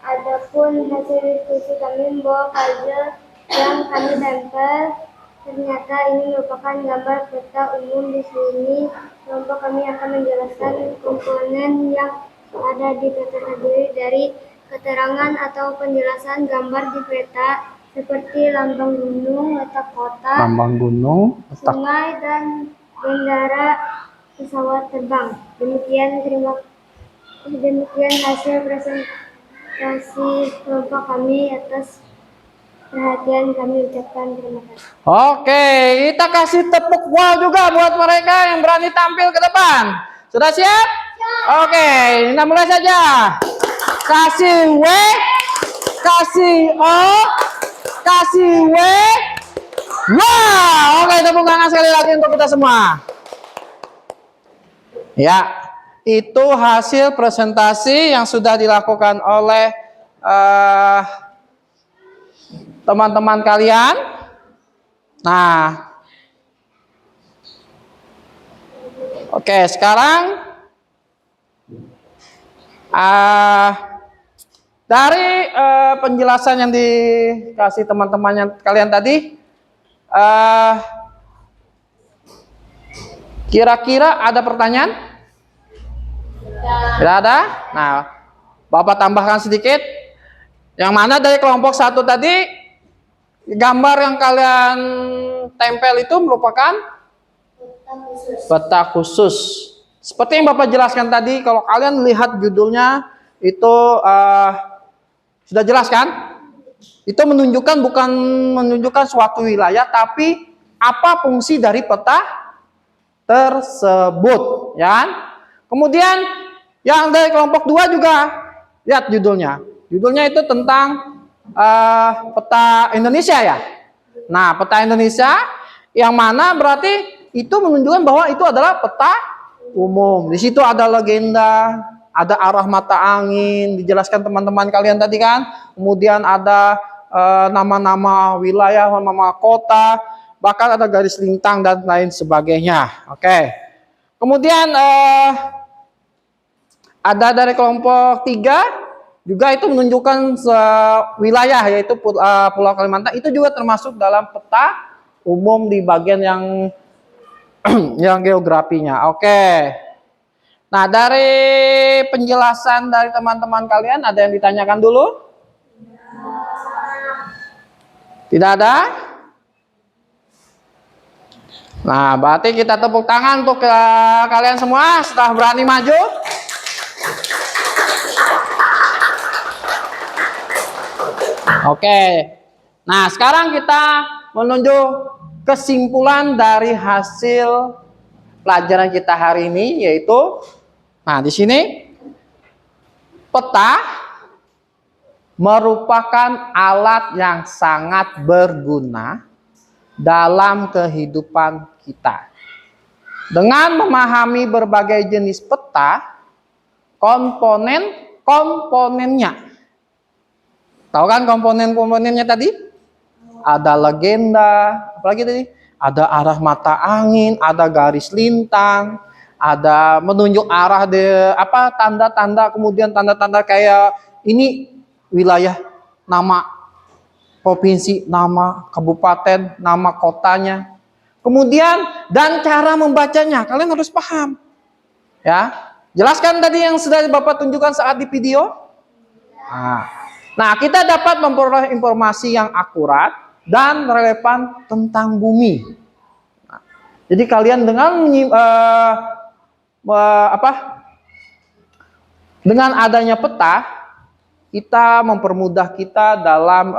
Adapun hasil diskusi kami membawa puzzle yang kami tempel. Ternyata ini merupakan gambar peta umum. Di sini kelompok kami akan menjelaskan komponen yang ada di peta terdiri dari keterangan atau penjelasan gambar di peta seperti lambang gunung, letak kota, sungai, dan bandara pesawat terbang. Demikian hasil presentasi kelompok kami. Atas perhatian kami ucapkan terima kasih. Oke, kita kasih tepuk wow juga buat mereka yang berani tampil ke depan. Sudah siap? Oke, kita mulai saja. Kasih W, kasih O, kasih W. Wow, oke, tepuk tangan sekali lagi untuk kita semua. Ya, itu hasil presentasi yang sudah dilakukan oleh teman-teman kalian. Nah, oke, sekarang dari penjelasan yang dikasih teman-teman kalian tadi, kira-kira ada pertanyaan? Tidak ada? Nah, Bapak tambahkan sedikit. Yang mana dari kelompok 1 tadi, gambar yang kalian tempel itu merupakan peta khusus. Seperti yang Bapak jelaskan tadi, kalau kalian lihat judulnya itu sudah jelas kan? Itu menunjukkan bukan menunjukkan suatu wilayah, tapi apa fungsi dari peta tersebut, ya kan? Kemudian yang dari kelompok 2 juga lihat judulnya. Judulnya itu tentang peta Indonesia ya. Nah, peta Indonesia yang mana berarti itu menunjukkan bahwa itu adalah peta umum. Di situ ada legenda, ada arah mata angin, dijelaskan teman-teman kalian tadi kan. Kemudian ada nama-nama wilayah, nama kota, bahkan ada garis lintang dan lain sebagainya. Oke. Kemudian ada dari kelompok 3 juga itu menunjukkan wilayah, yaitu Pulau Kalimantan. Itu juga termasuk dalam peta umum di bagian yang yang geografinya. Oke. Nah, dari penjelasan dari teman-teman kalian ada yang ditanyakan dulu? Tidak ada? Nah, berarti kita tepuk tangan untuk kalian semua setelah berani maju. Oke. Nah, sekarang kita menuju kesimpulan dari hasil pelajaran kita hari ini, yaitu nah di sini peta merupakan alat yang sangat berguna dalam kehidupan kita. Dengan memahami berbagai jenis peta, komponennya. Tahu kan komponen-komponennya tadi? Ada legenda, apalagi tadi? Ada arah mata angin, ada garis lintang, ada menunjuk arah tanda-tanda, kemudian tanda-tanda kayak ini wilayah, nama provinsi, nama kabupaten, nama kotanya. Kemudian dan cara membacanya, kalian harus paham. Ya, jelaskan tadi yang sudah Bapak tunjukkan saat di video. Nah, kita dapat memperoleh informasi yang akurat dan relevan tentang bumi. Nah, jadi kalian dengan dengan adanya peta, kita mempermudah kita dalam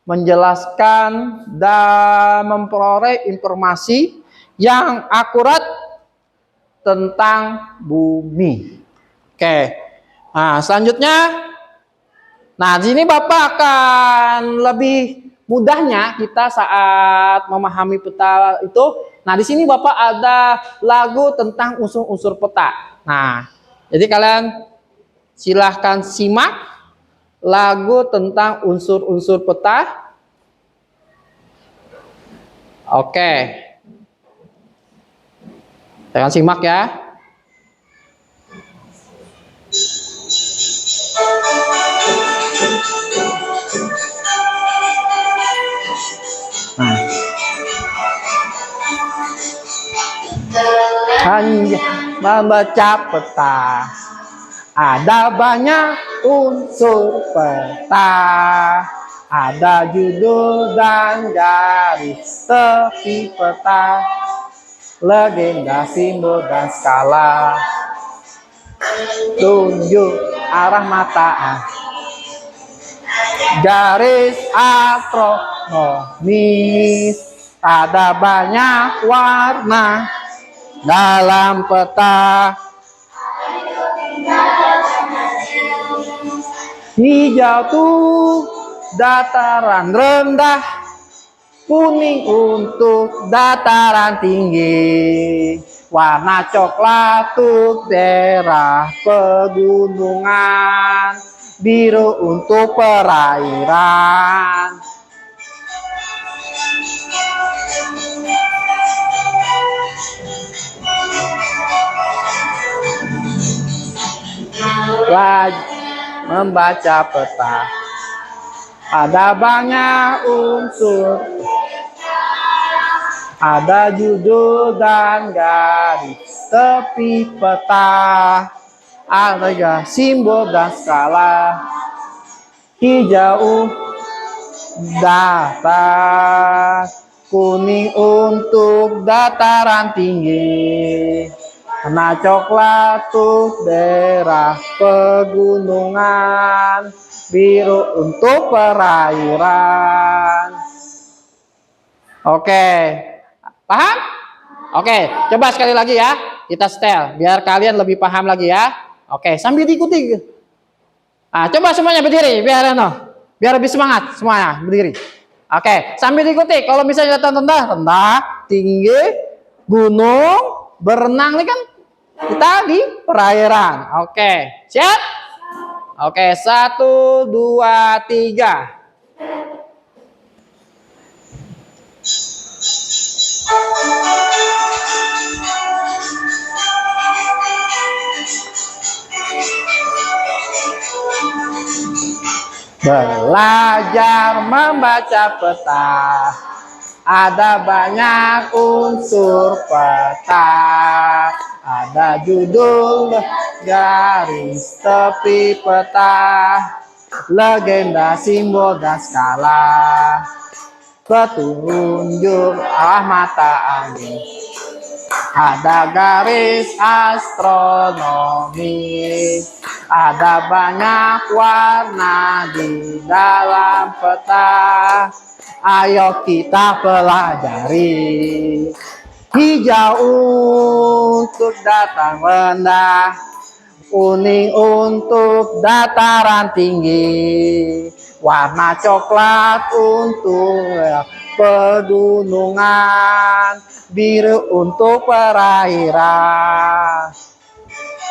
menjelaskan dan memperoleh informasi yang akurat tentang bumi. Oke. Nah, selanjutnya, nah di sini Bapak akan lebih mudahnya kita saat memahami peta itu. Nah, di sini Bapak ada lagu tentang unsur-unsur peta. Nah, jadi kalian silahkan simak lagu tentang unsur-unsur peta. Oke. Jangan simak ya. Hanya membaca peta, ada banyak unsur peta, ada judul dan garis tepi peta, legenda, simbol dan skala, tunjuk arah mata, garis astronomis, ada banyak warna dalam peta. Hijau tuh dataran rendah, kuning untuk dataran tinggi, warna coklat untuk daerah pegunungan, biru untuk perairan. Membaca peta, ada banyak unsur, Ada judul dan garis tepi peta. Ada simbol dan skala. Hijau datar, kuning untuk dataran tinggi, warna coklat untuk daerah pegunungan, biru untuk perairan. Oke, paham? Oke, coba sekali lagi ya, kita setel biar kalian lebih paham lagi ya. Oke, sambil diikuti. Nah, coba semuanya berdiri biar lebih semangat semuanya berdiri. Oke, sambil diikuti. Kalau misalnya tanda rendah, tinggi, gunung, berenang nih kan kita di perairan. Oke, siap? Oke, 1, 2, 3. Belajar membaca peta. Ada banyak unsur peta. Ada judul, garis tepi peta, legenda, simbol, dan skala. Petunjuk arah mata angin. Ada garis astronomi. Ada banyak warna di dalam peta. Ayo kita pelajari. Hijau untuk dataran rendah, kuning untuk dataran tinggi, warna coklat untuk pegunungan, biru untuk perairan.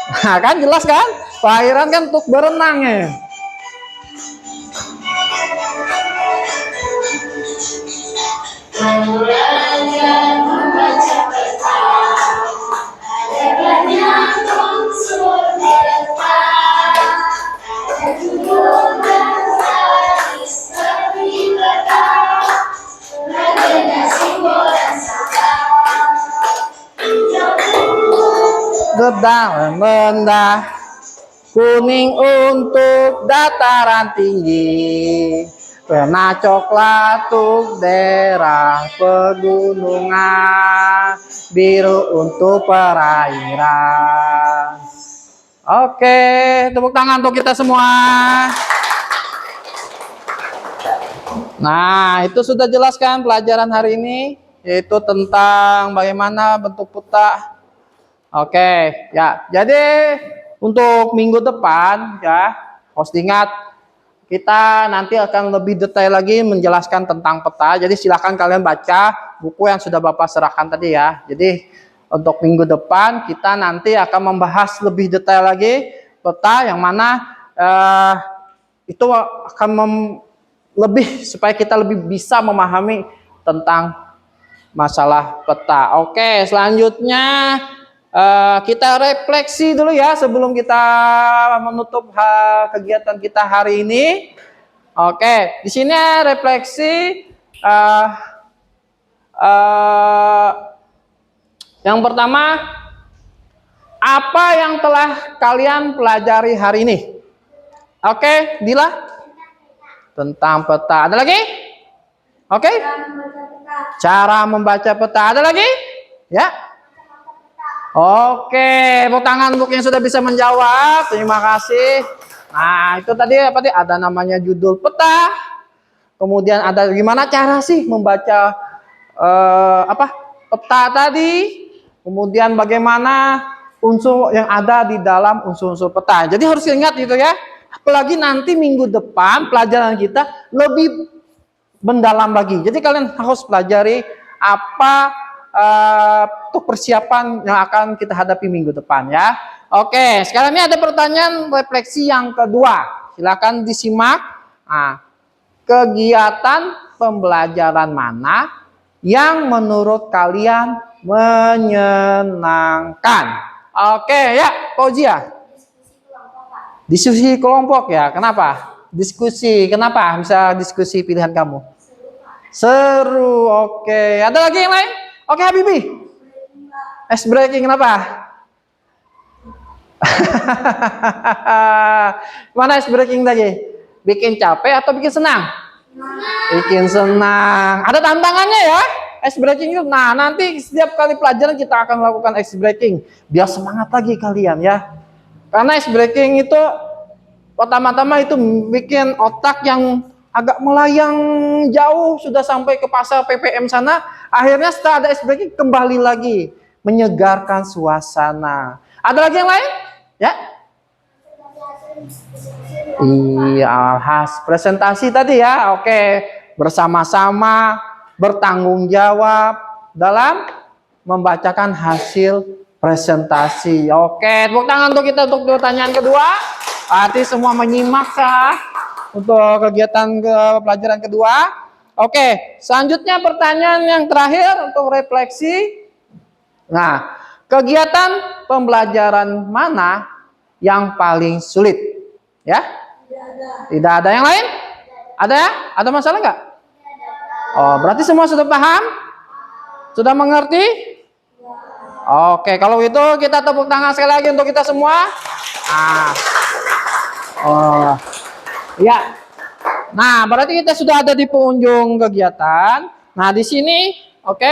Nah, kan jelas kan? Perairan kan untuk berenang ya. Belajar membaca peta, ada banyak unsur peta, ada judul dan garis tepi peta, legenda, simbol, dan skala. Dataran rendah, kuning untuk dataran tinggi, warna coklat untuk daerah pegunungan, biru untuk perairan. Oke, tepuk tangan untuk kita semua. Nah, itu sudah jelaskan pelajaran hari ini, yaitu tentang bagaimana bentuk peta. Oke, ya. Jadi untuk minggu depan ya, harus diingat kita nanti akan lebih detail lagi menjelaskan tentang peta. Jadi silakan kalian baca buku yang sudah Bapak serahkan tadi ya. Jadi untuk minggu depan kita nanti akan membahas lebih detail lagi peta yang mana itu akan lebih supaya kita lebih bisa memahami tentang masalah peta. Oke, selanjutnya kita refleksi dulu ya sebelum kita menutup kegiatan kita hari ini. Oke, di sini refleksi yang pertama, apa yang telah kalian pelajari hari ini? Oke, Dila? Tentang peta. Ada lagi? Oke? Cara membaca peta. Ada lagi? Ya? Oke, tepuk tangan untuk yang sudah bisa menjawab. Terima kasih. Nah, itu tadi apa sih? Ada namanya judul peta. Kemudian ada gimana cara sih membaca peta tadi. Kemudian bagaimana unsur yang ada di dalam unsur-unsur peta. Jadi harus ingat gitu ya. Apalagi nanti minggu depan pelajaran kita lebih mendalam lagi. Jadi kalian harus pelajari apa untuk persiapan yang akan kita hadapi minggu depan ya. Oke, sekarang ini ada pertanyaan refleksi yang kedua. Silakan disimak. Nah, kegiatan pembelajaran mana yang menurut kalian menyenangkan? Oke, ya, Fauzia. Diskusi kelompok ya. Kenapa? Diskusi. Kenapa bisa diskusi pilihan kamu? Seru. Oke. Ada lagi yang lain? Oke, Habibi. Ice breaking kenapa? Mana ice breaking tadi? Bikin capek atau bikin senang? Bikin senang. Ada tantangannya ya, ice breaking itu. Nah, nanti setiap kali pelajaran kita akan melakukan ice breaking. Biar semangat lagi kalian ya. Karena ice breaking itu pertama-tama itu bikin otak yang agak melayang jauh, sudah sampai ke pasar PPM sana. Akhirnya setelah ada ice breaking kembali lagi menyegarkan suasana. Ada lagi yang lain? Ya? Iya, khas presentasi tadi ya. Oke, bersama-sama bertanggung jawab dalam membacakan hasil presentasi. Oke, tepuk tangan untuk kita untuk pertanyaan kedua. Hati semua menyimak sah untuk kegiatan pelajaran kedua. Oke, selanjutnya pertanyaan yang terakhir untuk refleksi. Nah, kegiatan pembelajaran mana yang paling sulit? Ya? Tidak ada yang lain? Ada ya? Ada masalah nggak? Oh, berarti semua sudah paham? Sudah mengerti? Oke, kalau itu kita tepuk tangan sekali lagi untuk kita semua. Oh, ya. Nah, berarti kita sudah ada di pengunjung kegiatan. Nah, di sini, oke,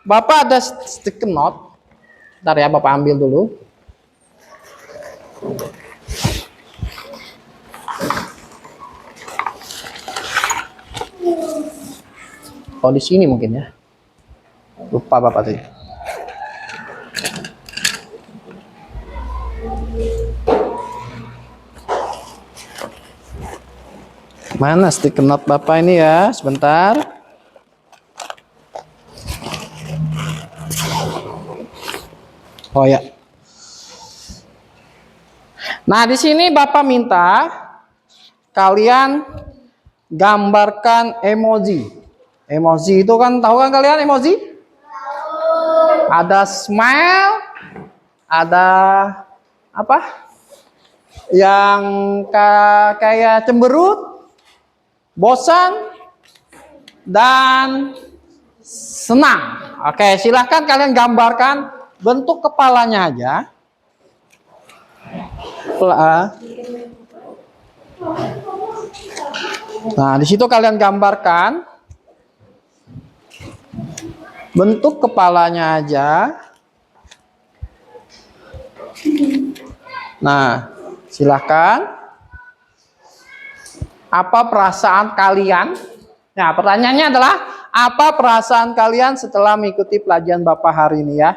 Bapak ada stiker note. Bentar ya, Bapak ambil dulu. Oh, di sini mungkin ya. Lupa Bapak tadi. Mana stiker note Bapak ini ya? Sebentar. Oh ya. Nah, di sini Bapak minta kalian gambarkan emoji. Emoji itu kan, tahu kan kalian emoji? Ada smile, ada apa? Yang kayak cemberut, bosan, dan senang. Oke, silahkan kalian gambarkan bentuk kepalanya aja. Nah, di situ kalian gambarkan bentuk kepalanya aja. Nah, silahkan. Apa perasaan kalian? Nah, pertanyaannya adalah apa perasaan kalian setelah mengikuti pelajaran Bapak hari ini ya?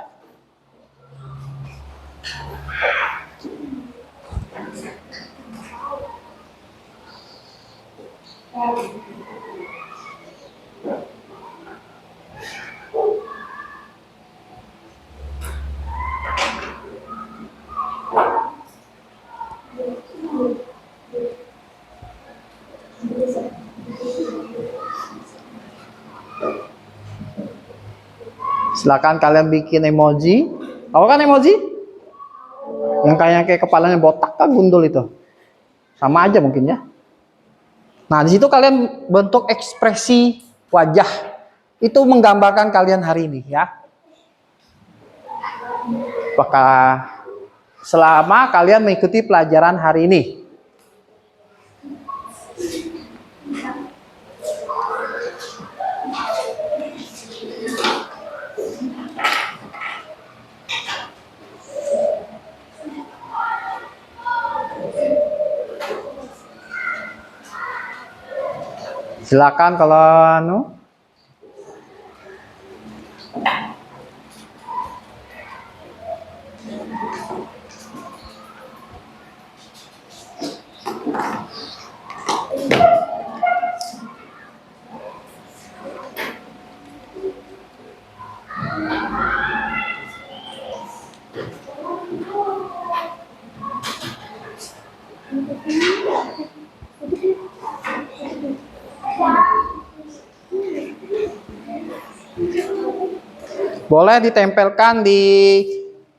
Silakan kalian bikin emoji. Tahu kan emoji? Yang kayak kepalanya botak kan gundul itu. Sama aja mungkin ya. Nah, di situ kalian bentuk ekspresi wajah. Itu menggambarkan kalian hari ini ya. Apakah selama kalian mengikuti pelajaran hari ini? Silakan kalau anu. Boleh ditempelkan di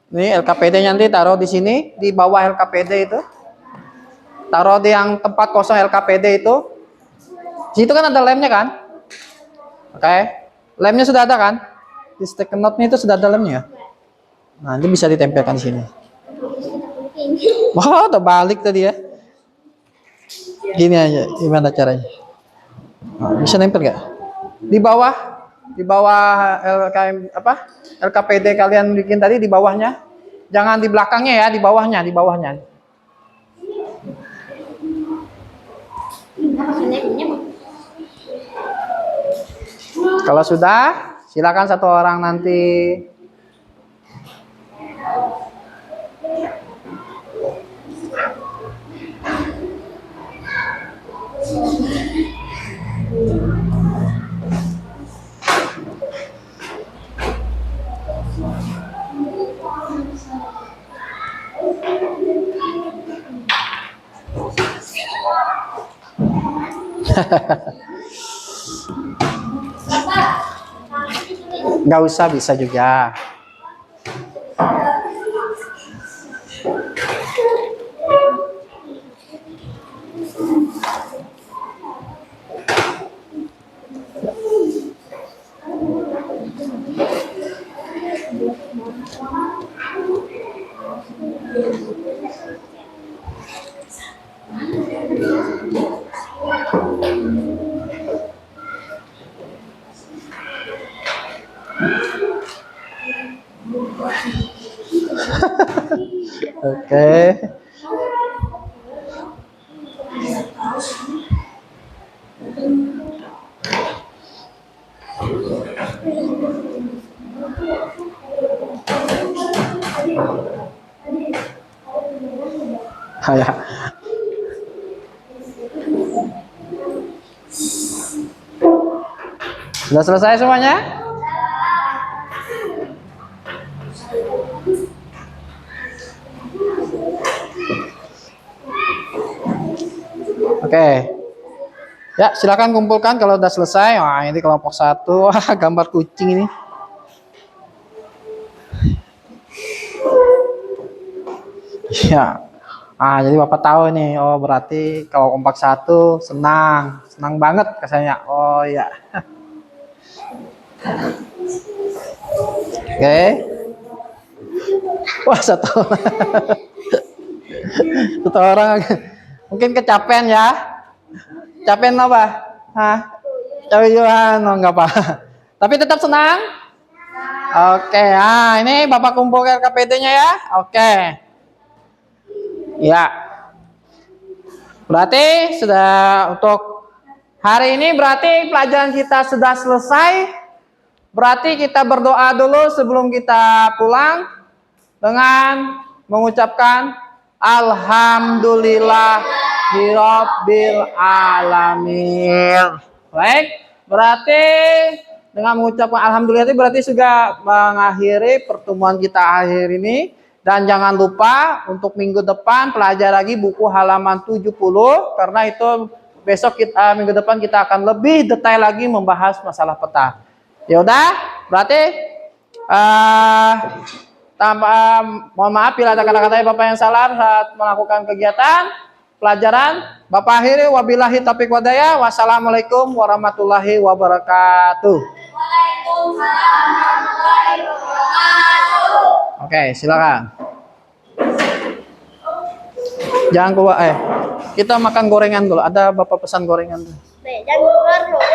ini LKPD nanti taruh di sini di bawah LKPD itu. Taruh di yang tempat kosong LKPD itu. Di situ kan ada lemnya kan? Oke. Lemnya sudah ada kan? Di stick note-nya itu sudah ada lemnya. Nah, ini bisa ditempelkan di sini. Wah, udah balik tadi ya. Gini aja, gimana caranya? Nah, bisa nempel nggak? Di bawah LKM apa? LKPD kalian bikin tadi di bawahnya. Jangan di belakangnya ya, di bawahnya, di bawahnya. Kalau sudah, silakan satu orang nanti. Nggak usah, bisa juga. Oke. Ya. Sudah selesai semuanya? Oke. Ya, silakan kumpulkan kalau udah selesai. Wah, ini kelompok 1. Wah, gambar kucing ini. Ya. Ah, jadi Bapak tahu nih. Oh, berarti kalau kelompok 1 senang. Senang banget rasanya. Oh, ya. Oke. Wah, satu. Satu orang mungkin kecapean ya. Capean apa? Hah? Capek oh, enggak apa. Tapi tetap senang? Oke, ini Bapak kumpulkan KPD-nya ya. Oke. Ya. Berarti sudah untuk hari ini berarti pelajaran kita sudah selesai. Berarti kita berdoa dulu sebelum kita pulang dengan mengucapkan Alhamdulillah Rabbil Alamin. Baik, berarti dengan mengucapkan Alhamdulillah itu berarti sudah mengakhiri pertemuan kita akhir ini. Dan jangan lupa untuk minggu depan pelajar lagi buku halaman 70 karena itu besok kita minggu depan kita akan lebih detail lagi membahas masalah peta. Ya udah, berarti mohon maaf bila ada kata-kata Bapak yang salah saat melakukan kegiatan pelajaran. Bapak akhiri wabillahi taufiq wadaya. Wassalamualaikum warahmatullahi wabarakatuh. Waalaikumsalam warahmatullahi wabarakatuh. Oke, silakan. Jangan keluar. Kita makan gorengan dulu. Ada Bapak pesan gorengan dulu. Jangan keluar loh.